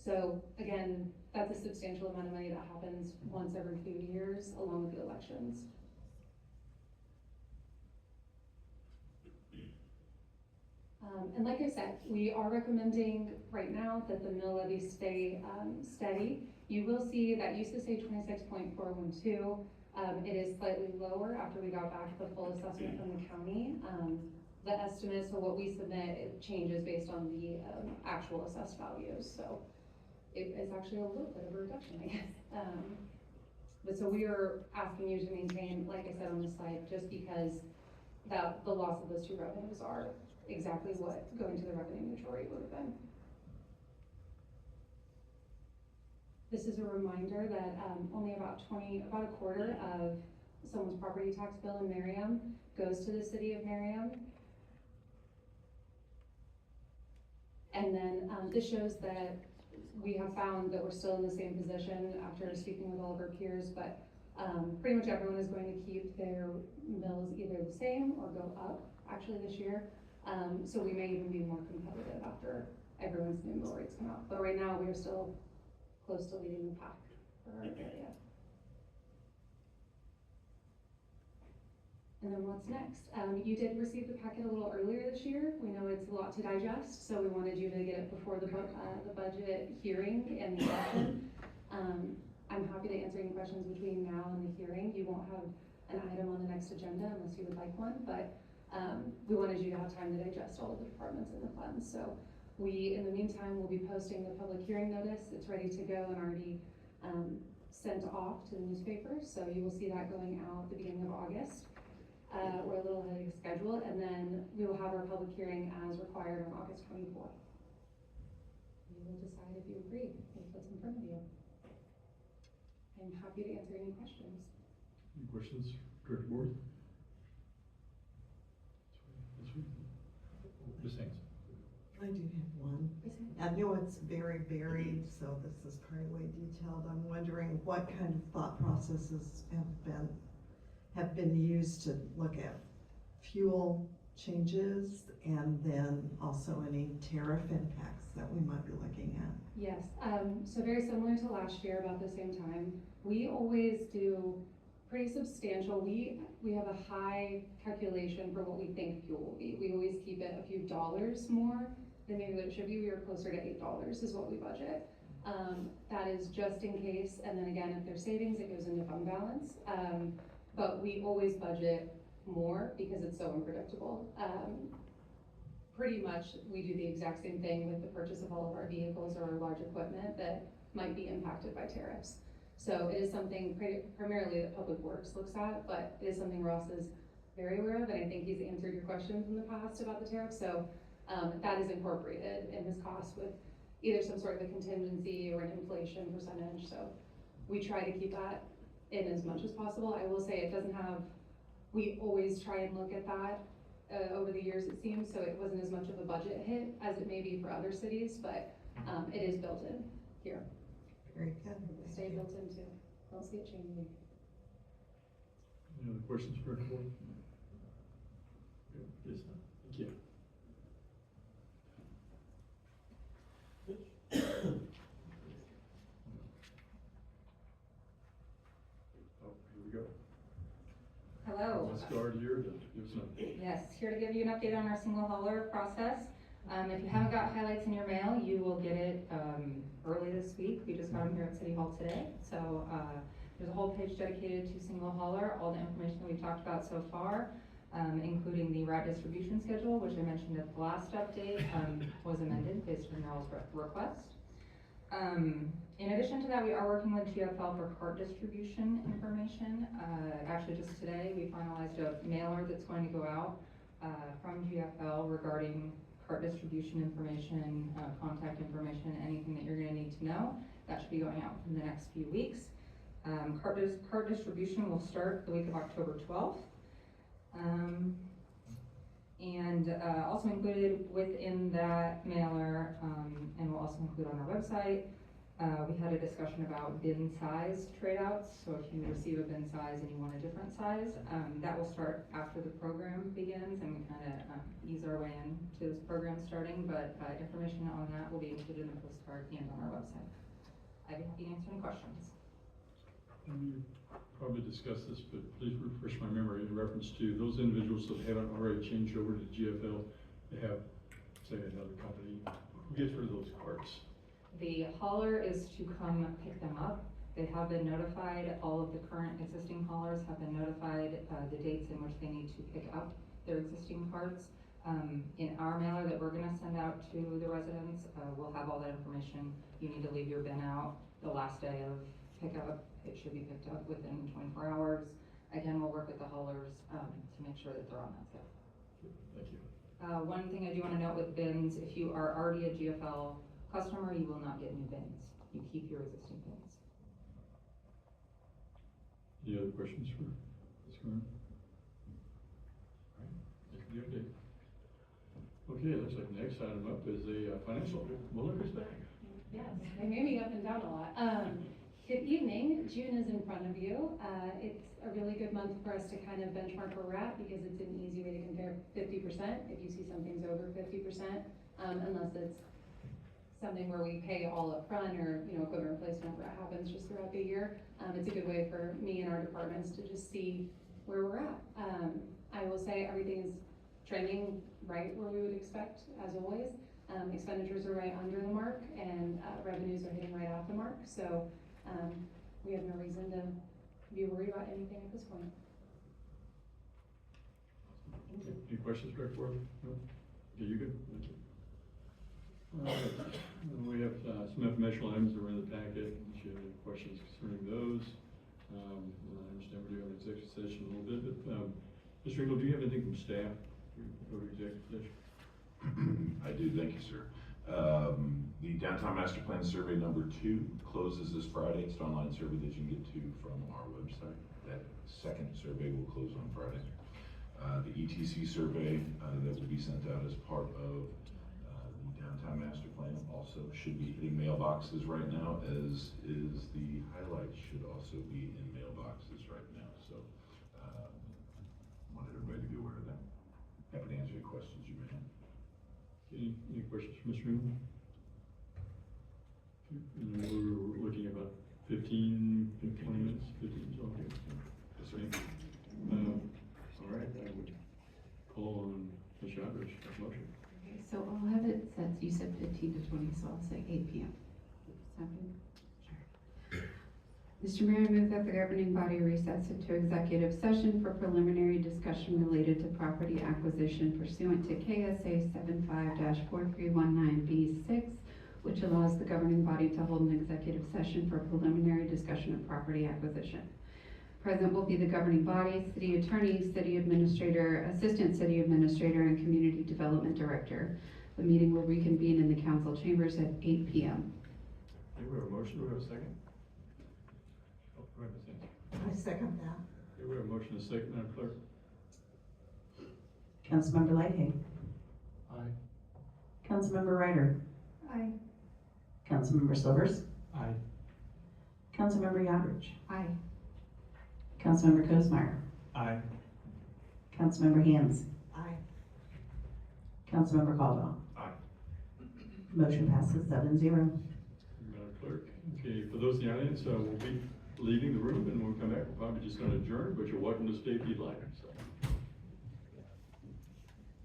So again, that's a substantial amount of money that happens once every few years along with the elections. And like I said, we are recommending right now that the mill levy stay steady. You will see that used to say 26.412. It is slightly lower after we got back the full assessment from the county. The estimate, so what we submit, it changes based on the actual assessed values. So it is actually a little bit of a reduction, I guess. But so we are asking you to maintain, like I said on the slide, just because that the loss of those two revenues are exactly what going to the revenue neutral rate would have been. This is a reminder that only about a quarter of someone's property tax bill in Merriam goes to the city of Merriam. And then this shows that we have found that we're still in the same position after speaking with all of our peers, but pretty much everyone is going to keep their mills either the same or go up actually this year. So we may even be more competitive after everyone's new mill rates come out. But right now we are still close to leading the pack for our area. And then what's next? You did receive the packet a little earlier this year. We know it's a lot to digest, so we wanted you to get it before the budget hearing and the session. I'm happy to answer any questions between now and the hearing. You won't have an item on the next agenda unless you would like one, but we wanted you to have time to digest all of the departments and the funds. So we, in the meantime, will be posting the public hearing notice. It's ready to go and already sent off to the newspapers. So you will see that going out at the beginning of August. We're a little ahead of schedule, and then we will have our public hearing as required on August 24th. You will decide if you agree with what's in front of you. I'm happy to answer any questions. Any questions, Director Borth? Ms. Haynes. I do have one. I know it's very varied, so this is probably way detailed. I'm wondering what kind of thought processes have been used to look at fuel changes and then also any tariff impacts that we might be looking at. Yes, so very similar to last year about the same time. We always do pretty substantial. We have a high calculation for what we think fuel will be. We always keep it a few dollars more than maybe what it should be. We are closer to $8 is what we budget. That is just in case, and then again, if there's savings, it goes into fund balance. But we always budget more because it's so unpredictable. Pretty much we do the exact same thing with the purchase of all of our vehicles or our large equipment that might be impacted by tariffs. So it is something primarily that Public Works looks at, but it is something Ross is very aware of, and I think he's answered your questions in the past about the tariffs. So that is incorporated in his cost with either some sort of a contingency or an inflation percentage. So we try to keep that in as much as possible. I will say it doesn't have, we always try and look at that over the years it seems, so it wasn't as much of a budget hit as it may be for other cities, but it is built in here. Very good. Stay built in too. Don't see it changing. Any other questions for the board? Yes, thank you. Oh, here we go. Hello. Ms. Guard here to give us an update. Yes, here to give you an update on our single hauler process. If you haven't got highlights in your mail, you will get it early this week. We just got them here at City Hall today. So there's a whole page dedicated to single hauler, all the information that we've talked about so far, including the route distribution schedule, which I mentioned at the last update, was amended based on your all's request. In addition to that, we are working with GFL for cart distribution information. Actually, just today, we finalized a mailer that's going to go out from GFL regarding cart distribution information, contact information, anything that you're going to need to know. That should be going out in the next few weeks. Cart distribution will start the week of October 12th. Also included within that mailer, and we'll also include on our website, we had a discussion about bin size trade-outs. So if you receive a bin size and you want a different size, that will start after the program begins, and we kind of ease our way into this program starting, but information on that will be included in the postcard and on our website. I'd be happy to answer any questions. We probably discussed this, but please refresh my memory in reference to those individuals that haven't already changed over to GFL. They have say another company, who gets rid of those carts? The hauler is to come pick them up. They have been notified, all of the current existing haulers have been notified, the dates in which they need to pick up their existing carts. In our mailer that we're gonna send out to the residents, we'll have all that information. You need to leave your bin out the last day of pickup. It should be picked up within 24 hours. Again, we'll work with the haulers, to make sure that they're on that schedule. Thank you. One thing I do wanna note with bins, if you are already a GFL customer, you will not get new bins. You keep your existing bins. Any other questions for Ms. Curran? All right, thank you for the update. Okay, it looks like the next item up is a financial, Willikers back. Yes, they made me up and down a lot. Good evening, June is in front of you. It's a really good month for us to kind of benchmark where we're at because it's an easy way to compare 50% if you see something's over 50%, unless it's something where we pay all up front or, you know, equipment replacement where it happens just throughout the year. It's a good way for me and our departments to just see where we're at. I will say everything is trending right where we would expect, as always. Expenditures are right under the mark and revenues are hitting right off the mark. So we have no reason to be worried about anything at this point. Any questions, Director Worthing? No? Okay, you good? Thank you. We have some informational items that were in the packet. If you have any questions concerning those, I understand we're doing an executive session a little bit, but Mr. Engel, do you have anything from staff to go to executive session? I do, thank you, sir. The Downtown Master Plan Survey number 2 closes this Friday. It's an online survey that you can get to from our website. That second survey will close on Friday. The ETC survey that will be sent out as part of the Downtown Master Plan also should be hitting mailboxes right now, as is the highlights should also be in mailboxes right now. So wanted everybody to be aware of that. Happy to answer any questions you may have. Any questions from Mr. Engel? And we're looking at about 15, 20 minutes, 15, so okay. Yes, sir. All right, I would call on Ms. Yadrich for motion. Okay, so I'll have it set, you said 15 to 20, so I'll say 8 p.m. Something? Sure. Mr. Mayor, I move that the governing body recess into executive session for preliminary discussion related to property acquisition pursuant to KSA 75-4319B6, which allows the governing body to hold an executive session for preliminary discussion of property acquisition. Present will be the governing body, city attorney, city administrator, assistant city administrator, and community development director. The meeting will reconvene in the council chambers at 8 p.m. Okay, we have a motion, do we have a second? Oh, go ahead, Ms. Hanson. I second that. Okay, we have a motion, and a second, Madam Clerk. Councilmember Lighting. Aye. Councilmember Ryder. Aye. Councilmember Silvers. Aye. Councilmember Yadrich. Aye. Councilmember Cosmeyer. Aye. Councilmember Hands. Aye. Councilmember Caldwell. Aye. Motion passes 7-0. Madam Clerk. Okay, for those in the audience, we'll be leaving the room, and when we come back, we're probably just going to adjourn, but you're welcome to stay if you'd like. So.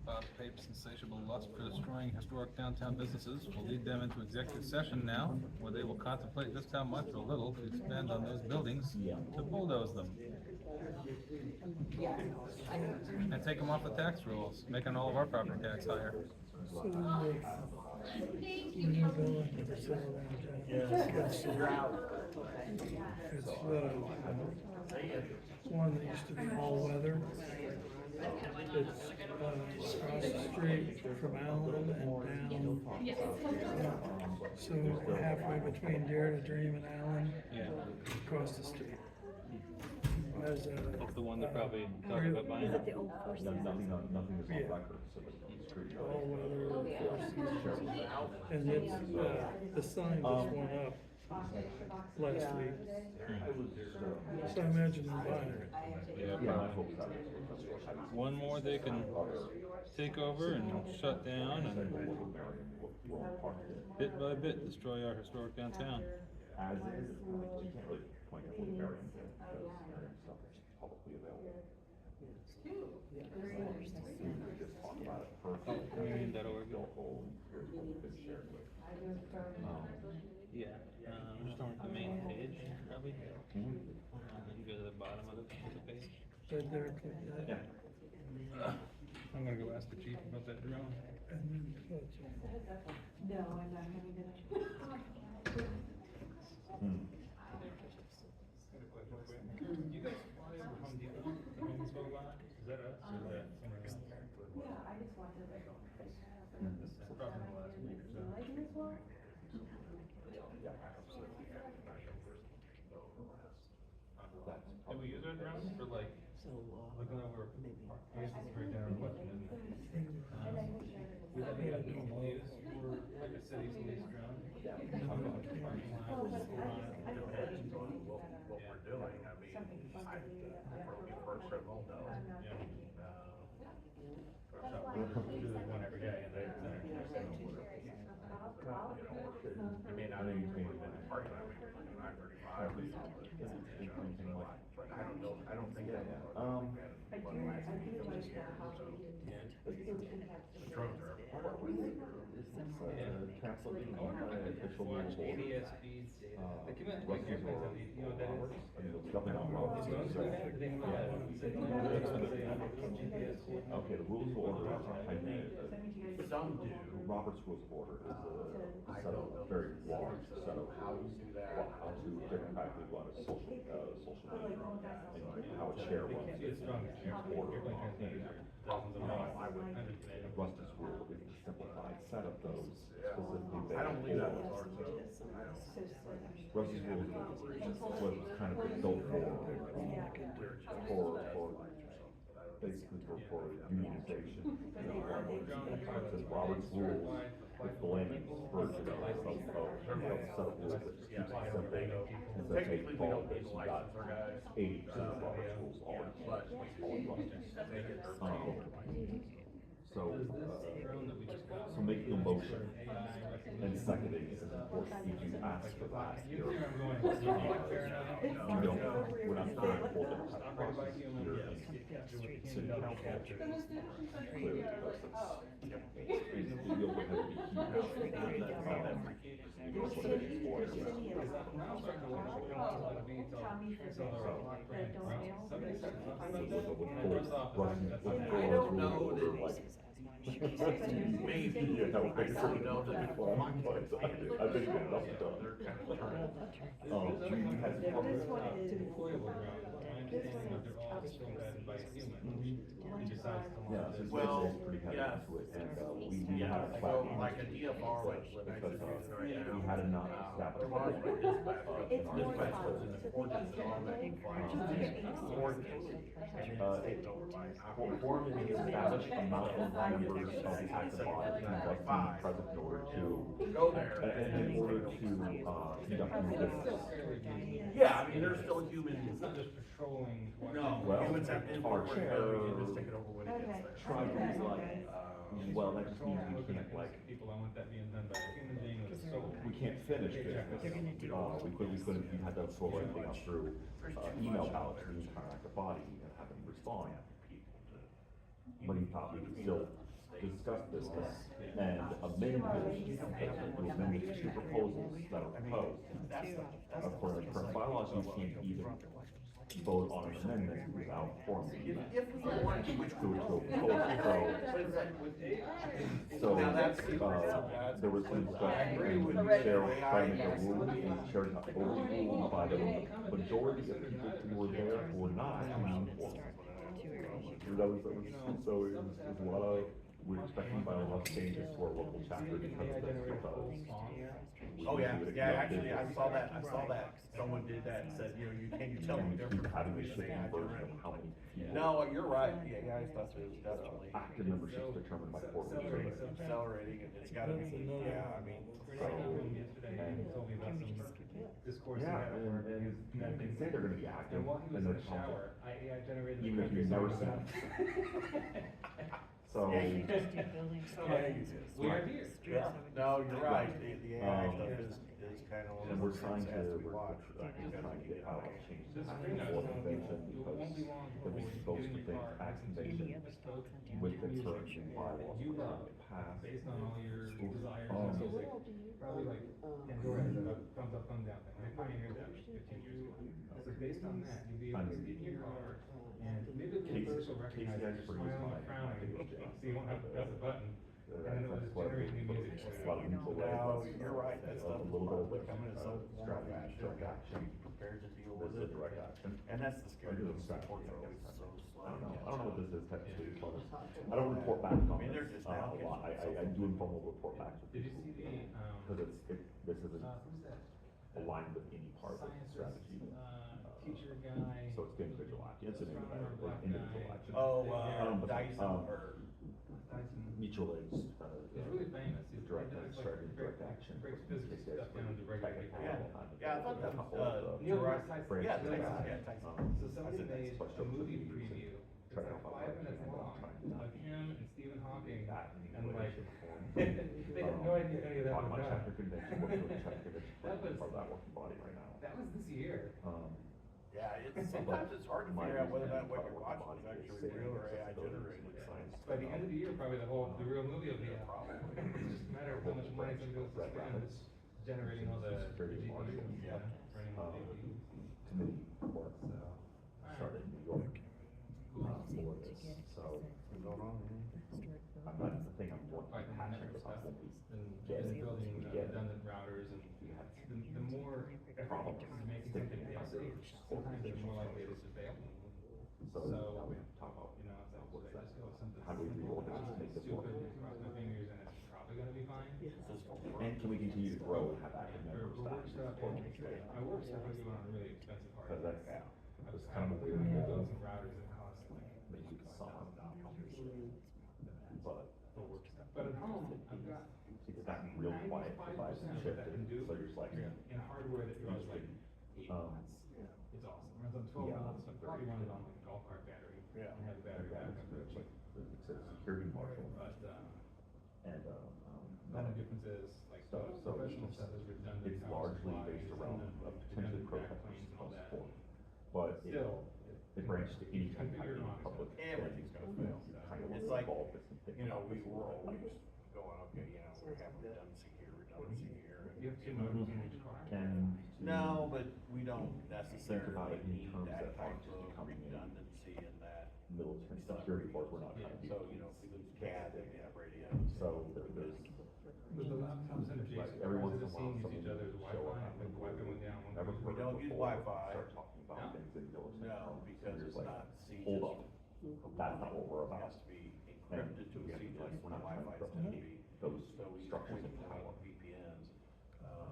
Bob Pape's insatiable lust for destroying historic downtown businesses will lead them into executive session now, where they will contemplate just how much or little to spend on those buildings to bulldoze them. And take them off the tax rolls, making all of our property tax higher. It's one that used to be all weather. It's across the street from Allen and down. So halfway between Dare to Dream and Allen, across the street. There's That's the one that probably talked about buying. Nothing is on record, so it's all weather, Four Seasons. And it's, the sign just went up last week. So I imagine them buying it. Yeah, probably. One more they can take over and shut down and bit by bit destroy our historic downtown. As is, you can't really point at what Merriam did, because Merriam stuff is publicly available. We just talk about it for. Merriam.org. article, here's what we've been shared with. Yeah, just on the main page, probably. Mhm. You go to the bottom of the page. Right there, Yeah. I'm gonna go ask the chief about that drone. and then, No, I'm not gonna do that. Hmm. You guys fly over Home Depot, the Home Depot lot? Is that us or is that somewhere else? Yeah, I just wanted to. Probably the last week or so. Did we use our drones for like, looking over, I guess it's right down our question, isn't it? We have any normal use for like a city's police drone? Depends on what we're doing, I mean, we first at home though. Do one every day and they, I mean, I think we would have been parking lot, we were doing I-35, but I don't know, I don't think that. The drones are. Translating official rules. ABS speeds, the command, Rusty's you know what that is? Definitely not Robert's rules. Okay, the rules of order are hyphenated. Some do. Robert's Rules of Order is a set of, a very large set of how to do that, how to democratically run a social media, and how a chair runs it, order, Rusty's Rule is a simplified set of those specifically. I don't believe that was ours though. Rusty's Rules was kind of built for basically for unionization. It says Robert's Rules is the layman's version of set of rules that just keeps it simple. And says, hey, follow this, you got 80% of Robert's Rules already. So making a motion and seconding is important. You do ask for that here. You don't, we're not going to hold it at process here in city council. Clearly, because you'll have to be I don't know that. Maybe, You know, I don't know that. I think it's enough done. They're kind of trying. You had Deployable drones, my understanding is they're all still guided by a human, who decides to Yeah, launch so it. Well, it's pretty heavy yes. into it, and we Yeah, had a so flat like a DFR, like what I because just used right now. we had enough staff. Tomorrow's my dispatch, dispatch goes in the ordinance and all that compliance. Ordinance. Form is the established amount of members of the active body and must be present in order to, Go there. and in order to, conduct new business. Yeah, I mean, there's still human. It's not just patrolling. No, Well, humans have input, our we chair can just take it over when it gets there. tried to be like, well, that just means we can't like, People, I want that being done by a human being with a soul. we can't finish business. We couldn't, we had to throw everything out through, email ballots, we need to contact the body and have them respond. But he thought we could still discuss this and amend his, to amend the two proposals that are proposed. According to current bylaws, you can't even vote on an amendment without formally. If we want to, which To a proposal, so, there was some discussion, and when the chair was trying to make a rule, and the chair got overruled by the majority of people who were there who were not uniform. So it was a lot of, we're expecting by a lot of changes to our local chapter because of this, because. Oh, yeah, actually, I saw that, someone did that and said, you know, can you tell me the difference? Having a between shifting the version active of how many people. No, you're right, yeah, I thought it was definitely. Active membership is determined by quarterly survey. Accelerating, and it's gotta be, yeah, I mean. Yesterday, he told me about some discourse. Yeah, and you can say they're gonna be active, And while he was and in they're the shower, I generated. even if you've never seen it. So. Yeah, you did. We are here. Yeah, no, you're right, the AI stuff is is kind of one And of we're those trying things to, that has to be we're watched. trying to get how it's changed to This tax spring, I before was telling convention, people, it won't be because long it was before you supposed get to in your think car tax and continue convention to spoke with the music current bylaws you that love, get passed. based on all your desires Um, and music. Probably like Pandora has a thumbs up, thumbs down thing. They pioneered that like 15 years ago. So based on that, you'll be able to get in your car and maybe the first will recognize that you're smiling or frowning, so you won't have to press a button. And then it will just generate new music for A lot of you. people No, raise you're right, that a stuff is little bit of probably coming in some form of strategy, direct action. prepared to deal This with is it. direct action. And that's the scary Under thing, the support strategy, are I always guess. so slow. I don't know, to I don't know what catch this up. is technically, but I don't report back on I mean, they're this, just a now lot, catching I do informal report back to Did you people. see the, Cause this isn't who's that? aligned with any part of the Scientist, strategy. teacher guy. So it's individual action, it's an Astronomer, black individual guy. action. Oh, But, Dyson or Dyson. mutual aid, He's really famous. He's direct, he does, strategy, breaks- direct action. breaks physics stuff down to regular people. Yeah, I thought that was, Neil Gerard- deGrasse Tyson. yeah, Really Tyson, good. yeah, Tyson. So somebody made a movie preview. It's like 5 minutes long of him and Stephen Hawking, and like, they had no idea any of that Talking was about chapter done. convention, what's the chapter That was- convention, part of that working body right now. That was this year. Yeah, sometimes it's hard to figure out whether or not what you're watching is actually real or AI generated. By the end of the year, probably the real movie will be out. It's just a matter of how much money somebody else to spend generating all the GPUs, running all the GPUs. Committee work, started in New York. For this, so. I'm not, the thing I'm more Fighting the passionate network stuff about than and building redundant routers and the more effort you make something basic, sometimes you're more likely to just fail. So now we have to talk about, You know, it's like, what is should I that? just go with something How do we reorganize to make this work? stupid, cross my fingers and it's probably gonna be fine? And can we continue to grow and have active Or members work that stuff, support and this? my work stuff is on a really expensive Cause hardware. that's, I it's was kind of a weird gonna model. build some routers that cost like, Maybe some, but but at home, I've got it's gotten real quiet if I 95% shift that it, can do so you're just like. in hardware that draws like 8 watts. It's awesome. It runs on 12 Yeah. volts, but it runs on like a golf cart battery. Yeah. And have the battery backup real cheap. It's a security marshal But, and, the only difference is like stuff, the so professional stuff is redundant. it's power largely supplies based around and a the potentially redundant protected backplanes and all that. support. But Still, it branches to any kind of configure it wrong, public. Everything's gonna fail. Kind of It's like, involved with something. you know, we were always going, okay, you know, we're having redundancy here. You have 2 modems in each car. Can. No, but we don't about necessarily it in need terms that of type just of becoming a redundancy in that. military security force, we're not Yeah, trying to be. so, you know, if we lose CAD, then we have radio. So there's. But the laptops and the Like Jason, every once in a they're while, seeing somebody each other's will Wi-Fi, show up. like the Wi-Fi went down. Never We heard don't it use before, Wi-Fi. Start talking about No? things in military. No, terms, because and it's like, not siege. hold up, that's not what we're It about. has to be encrypted to a And siege, like we're when not trying Wi-Fi to is gonna be. those So we structures use in power. VPNs.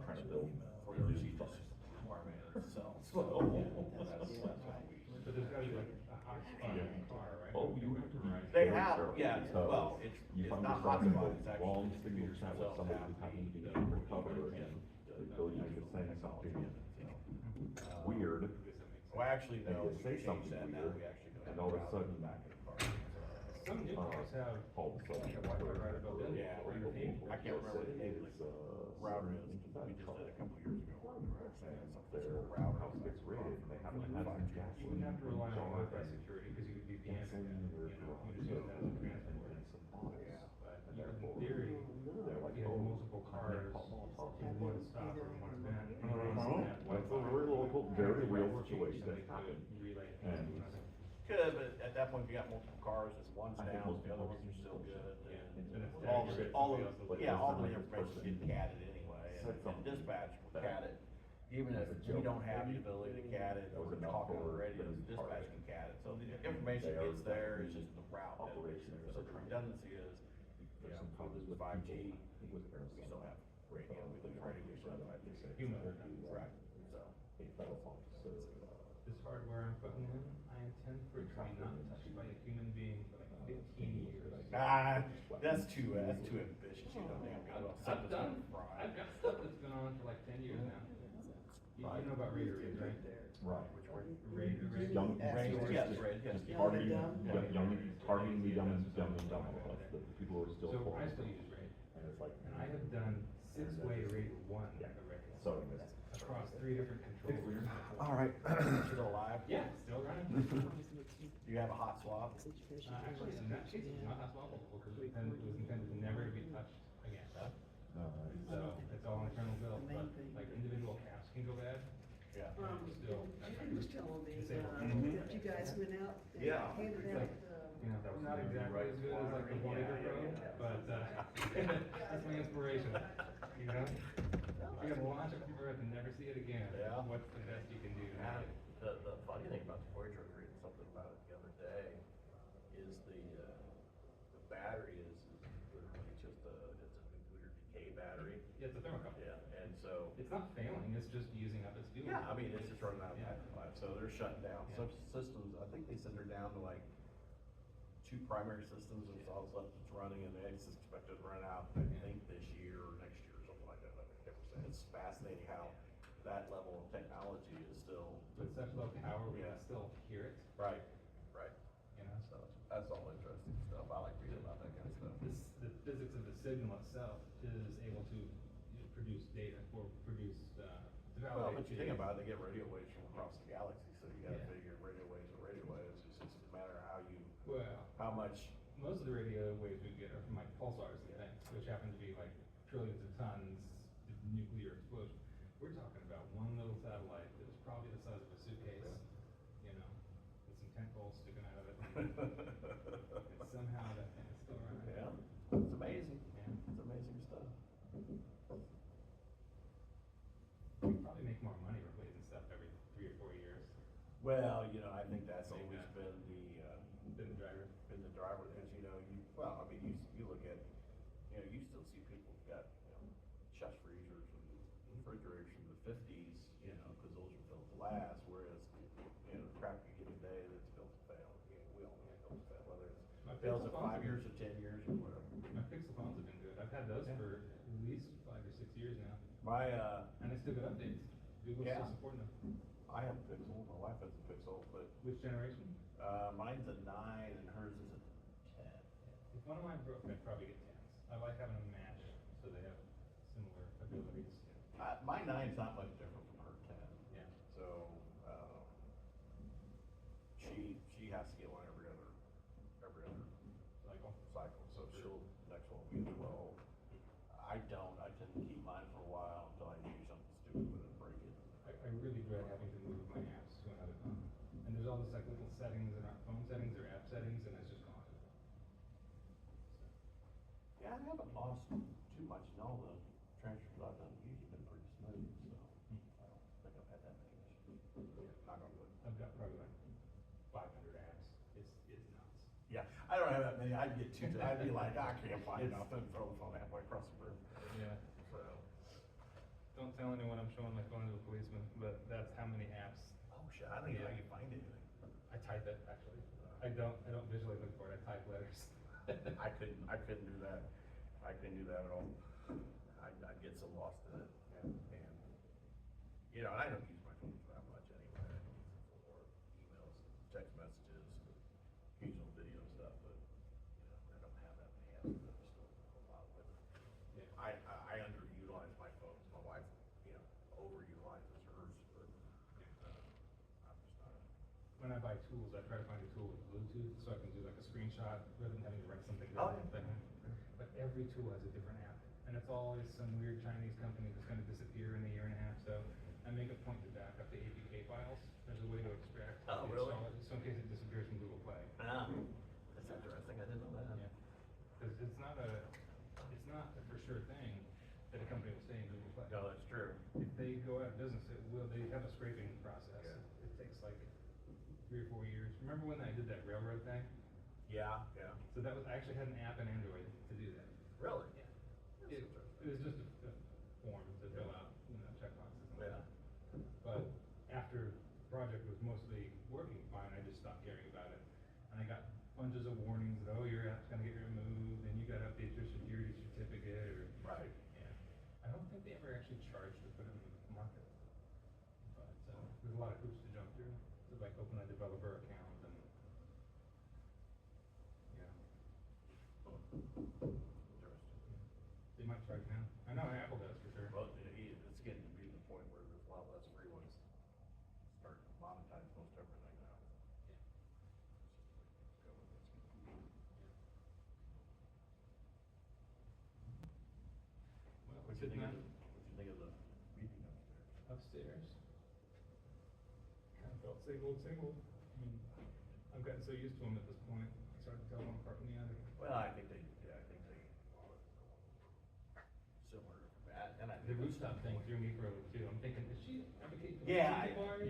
Trying to build For new the siege structures. requirement itself. So, that's how we. But there's gotta be like a hotspot in the car, right? Oh, you have to be. They very have, careful yeah, because well, it's you find not yourself in hotspot, the it's actually long the signal computers chat with themselves somebody have who's having to the be undercover and the ability to say something weird. Well, actually, And no, you we say changed something that now, weird, we actually go. and all of a route sudden, back in the car. Some new cars have all of a sudden. like a Wi-Fi router built in. Yeah, or your name. I can't remember what the name of It's, the router is, we just did a couple years ago. their house gets raided and they have to have some gas. You wouldn't have to rely on Wi-Fi security because you could VPN it, you just use that as a transport. But in theory, if you have multiple cars in one stop or in one event. It's a very real situation that's happened. And Could, but at that point, if you got multiple cars, if one's I think down, most the other people ones are still good, And it's and all accurate, all somebody else will- yeah, all the Like information person get catted anyway, said and something dispatch will that cat it. Even if was a we joke. don't have the ability to cat it, or Was we're enough talking on the for radio, them to be part dispatch of can it. cat it, so the information They are gets there, it's just the route. that operations makes it. So are the trying to- redundancy is, you know, if we lose 5G, we still have radio, we lose radio, we still have 5G. Human. Right, so. a federal officer, This hardware I'm putting in, I intend for it to be not touched by a human being for like 15 years. That's too ambitious, you know, damn, I've got stuff that's been on for like 10 years now. You know about Raider Read, right? right, which were Raider Read. young, Yes, right, yes. just targeting, targeting the young and dumb, the people who are still. So I forward. still use Raid. And it's like. And I have done 6-way Raider 1 Yeah. already. So anyways. across 3 different controllers. All right, still alive? Yeah, still running. Do you have a hot swap? Actually, in that case, it's not that small, because it was intended to never be touched again. So it's all internal built, but like individual caps can go bad. Yeah. Still. Jim was telling me, disabled. that you guys went out and Yeah. handed out, You know, that was not exactly as good as like the 1 acre pro, but, that's my inspiration, you know? If you're gonna launch a convert and never see it again, Yeah. what's the best you can do? And the funny thing about the Voyager, I was reading something about it the other day, is the battery is literally just it's a nuclear decay battery. Yeah, it's a thermocouple. Yeah, and so. It's not failing, it's just using up its fuel. Yeah, I mean, it's just running out of Yeah. battery life, so they're shutting down. Yeah. Some systems, I think they said they're down to like 2 primary systems, and all that's left that's running, and they expect it to run out, I think, this year or next year or something like that. I forget what it said. It's fascinating how that level of technology is still. With such low power, we Yeah. can still hear it, Right, right. you know? So that's all interesting stuff. I like reading about that kind of stuff. The physics of the signal itself is able to produce data or produce, to Well, validate. but you think about it, they get radio waves from across the galaxy, so you gotta Yeah. figure radio waves are radio waves. It's just a matter of Well, how much. most of the radio waves we get are from like pulsars and things, which happen to be like trillions of tons of nuclear explosion. We're talking about one little satellite that was probably the size of a suitcase, you know, with some tentacles sticking out of it. And somehow that thing is still running. Yeah, it's amazing. Yeah. It's amazing stuff. You probably make more money replacing stuff every 3 or 4 years. Well, you know, I think that's always Yeah. been the driver. Been the driver, because, you know, I mean, you look at, you know, you still see people who've got, you know, chest freezers and refrigerators from the 50s, you know, because those are built to last, whereas, you know, the crap you get today that's built to fail, you know, we all know it's built to fail, whether My it fails Pixel at phones 5 have years been- or 10 years or whatever. My Pixel phones have been good. I've had those for at least 5 or 6 years now. My, And they still get updates. Google's Yeah. still supporting them. I have a Pixel, my wife has a Pixel, but, Which generation? mine's a 9 and hers is a 10. If one of mine broke, I'd probably get 10s. I like having them match so they have similar abilities. My 9's not much different from her 10. Yeah. So, she has to get one every other Cycle. so next one will be a 12. I tend to keep mine for a while until I do something stupid with it and break it. I really dread having to move my apps to another phone. And there's all this like little settings that aren't phone settings or app settings, and it's just gone. Yeah, I haven't lost too much in all the transfers I've done. It's usually been pretty smooth, so I don't think I've had that many issues. Not gonna put. I've got probably like 500 apps. It's nuts. Yeah, I don't have that many. I'd get I'd be like, I can't find nothing, throw the phone halfway across the room. Yeah. So. Don't tell anyone I'm showing my phone to a policeman, but that's how many apps. Oh shit, I don't even know how you find anything. I type it, actually. I don't visually look for it, I type letters. I couldn't do that. I couldn't do that at all. I'd get so lost in it, and, you know, I don't use my phone that much anyway. I use it for emails, text messages, occasional video stuff, but, you know, I don't have that many apps that I still do a lot with it. Yeah. I underutilize my phones. My wife, you know, overutilizes hers, but, I'm just not. When I buy tools, I try to find a tool with Bluetooth, so I can do like a screenshot rather than having to write something Oh, down. yeah. But every tool has a different app, and it's always some weird Chinese company that's gonna disappear in a year and a half, so I make a point to back up the APK files. There's a way to extract. Oh, the really? solid, so in case it disappears from Google Play. Ah, that's interesting. I didn't know that. Yeah, because it's not a for sure thing that a company will stay in Google Play. No, that's true. If they go out of business, they have a scraping process. Yeah. It takes like 3 or 4 years. Remember when I did that railroad thing? Yeah, yeah. So that was, I actually had an app in Android to do that. Really? Yeah. It was just a form to fill out, you know, checkboxes and Yeah. stuff. But after the project was mostly working fine, I just stopped caring about it. And I got bunches of warnings that, oh, your app's gonna get removed, and you gotta update your security certificate, or. Right. Yeah. I don't think they ever actually charged to put it in the market. But, there's a lot of hoops to jump through, to like open a developer account and, yeah. Interesting. They might charge now. I know Apple does for sure. Well, it's getting to be the stairs. Kind of felt same old, same old. I mean, I've gotten so used to them at this point, it's hard to tell one apart from the other. Well, I think they similar to that, and I. The rooftop thing threw me for a loop too. I'm thinking, is she advocating for Yeah, tiki bars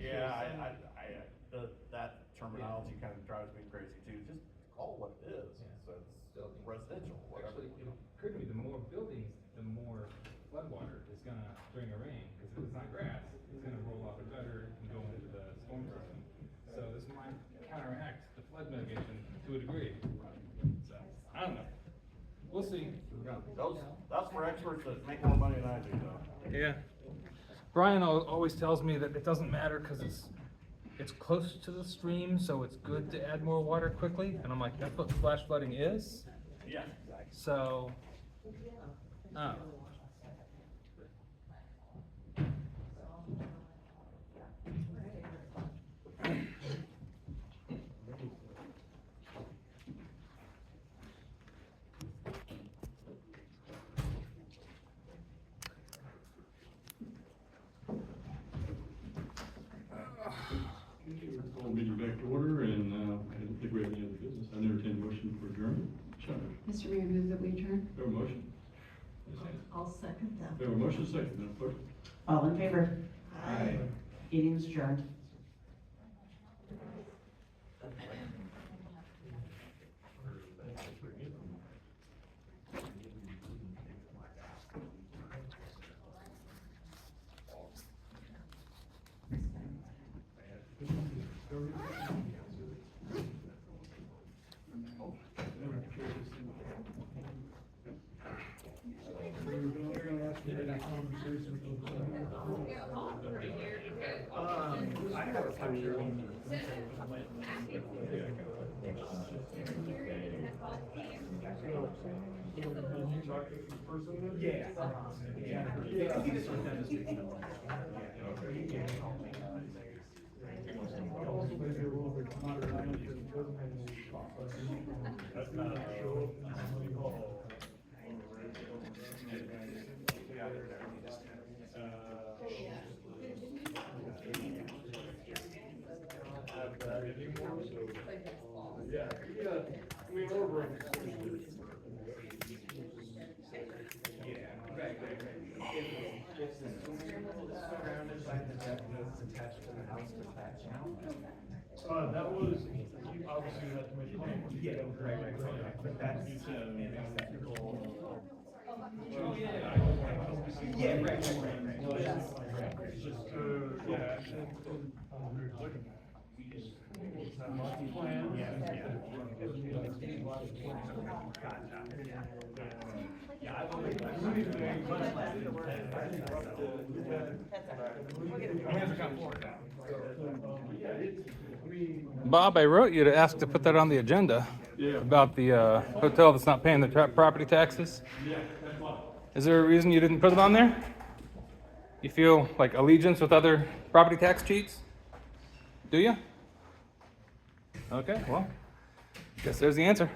or that terminology kind of drives me crazy too, just call it what it is, Yeah. so it's Building. residential, whatever. Actually, it occurred to me, the more buildings, the more floodwater is gonna, during a rain, because if it's not grass, it's gonna roll off the gutter and go into the storm drain. So this might counteract the flood mitigation to a degree. So, I don't know. We'll see. That's for experts that make more money than I do though. Yeah. Brian always tells me that it doesn't matter because it's close to the stream, so it's good to add more water quickly. And I'm like, that's what flash flooding is. Yeah. So, oh. Call meeting back to order, and I don't think we have any other business. I entertain a motion for adjournment. Sure. Mr. Mayor, move that we adjourn. We have a motion. I'll second that. We have a motion, second, Madam Clerk. All in favor? Aye. Meeting's adjourned. I have a picture. Yeah. Yeah, I mean, over. Surrounded by the deck that's attached to the house to thatch now. That was, you obviously had to make money. Yeah, right, but that's. Oh, yeah. Yeah, right. It's just, yeah, plan. Yeah, I've only. Bob, I wrote you to ask to put that on the agenda. Yeah. About the hotel that's not paying the property taxes. Yeah, that's fine. Is there a reason you didn't put it on there? You feel like allegiance with other property tax cheats? Do you? Okay, well, guess there's the answer.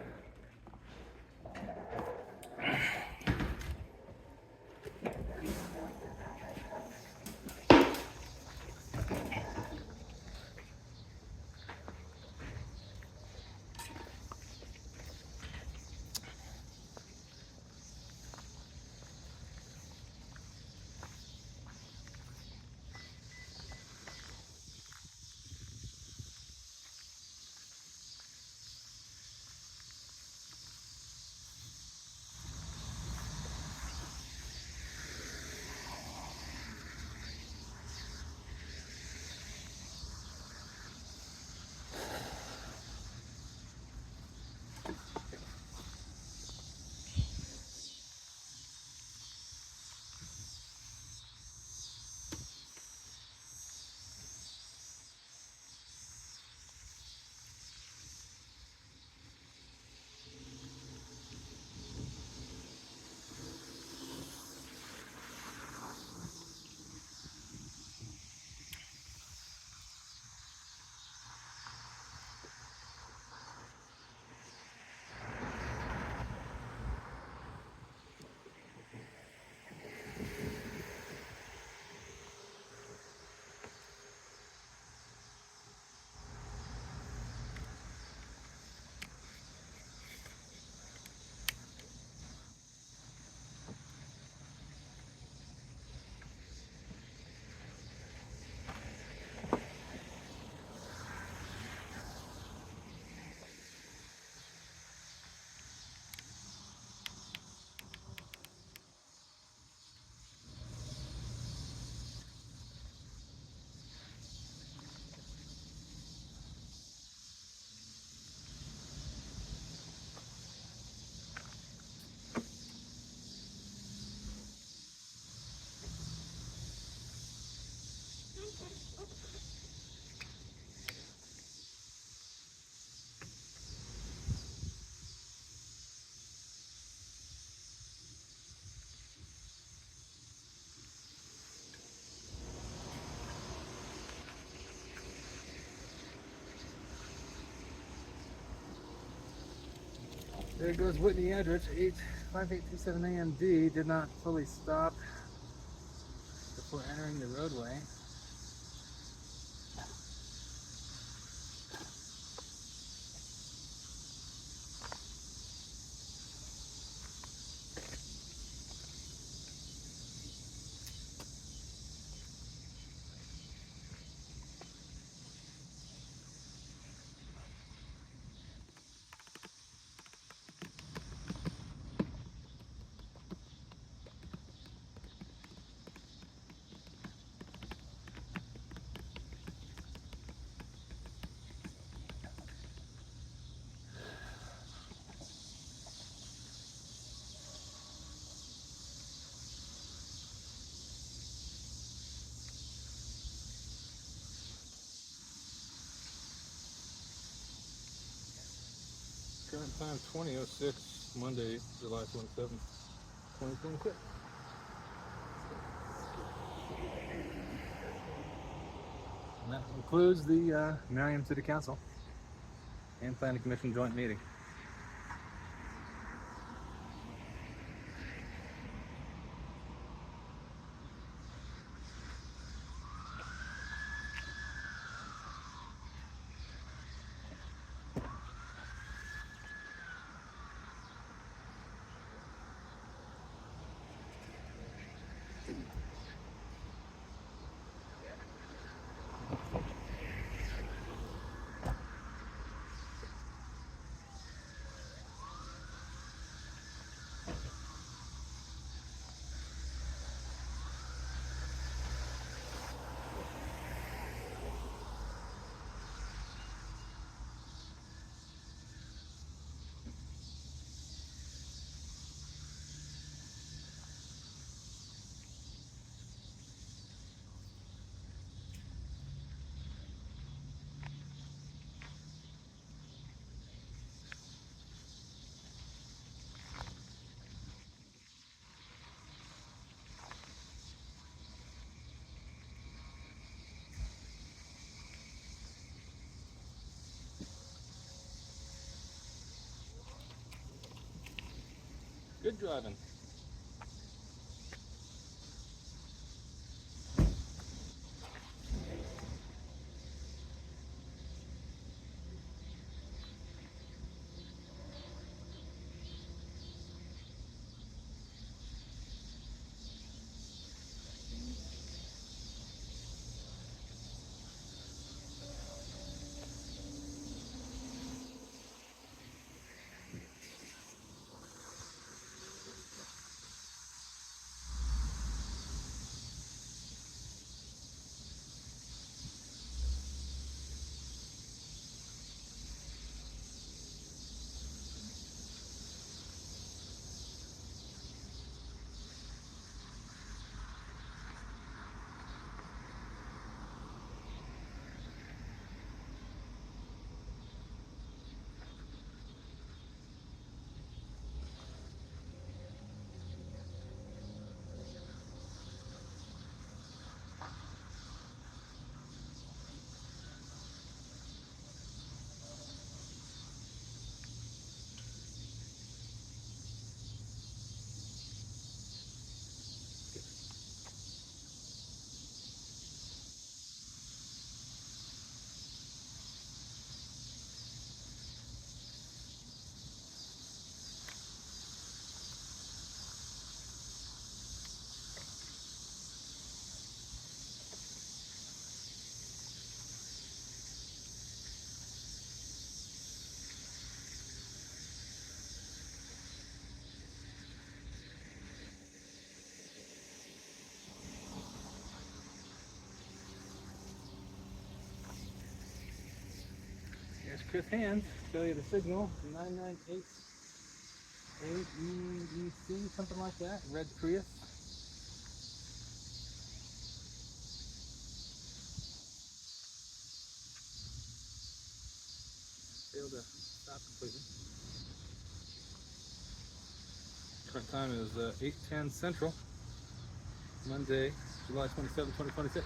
There goes Whitney Edrich, 5827 AMD, did not fully stop before entering the roadway. Current time 20:06, Monday, July 27th, 2026. And that concludes the Merriam City Council and Planning Commission joint meeting. Good driving. Here's Chris Hand, failure to signal, 998 AEEC, something like that, red Prius. Failed to stop completely. Current time is 8:10 Central, Monday, July 27, 2026.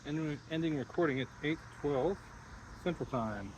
ending recording at 8:12 Central Time.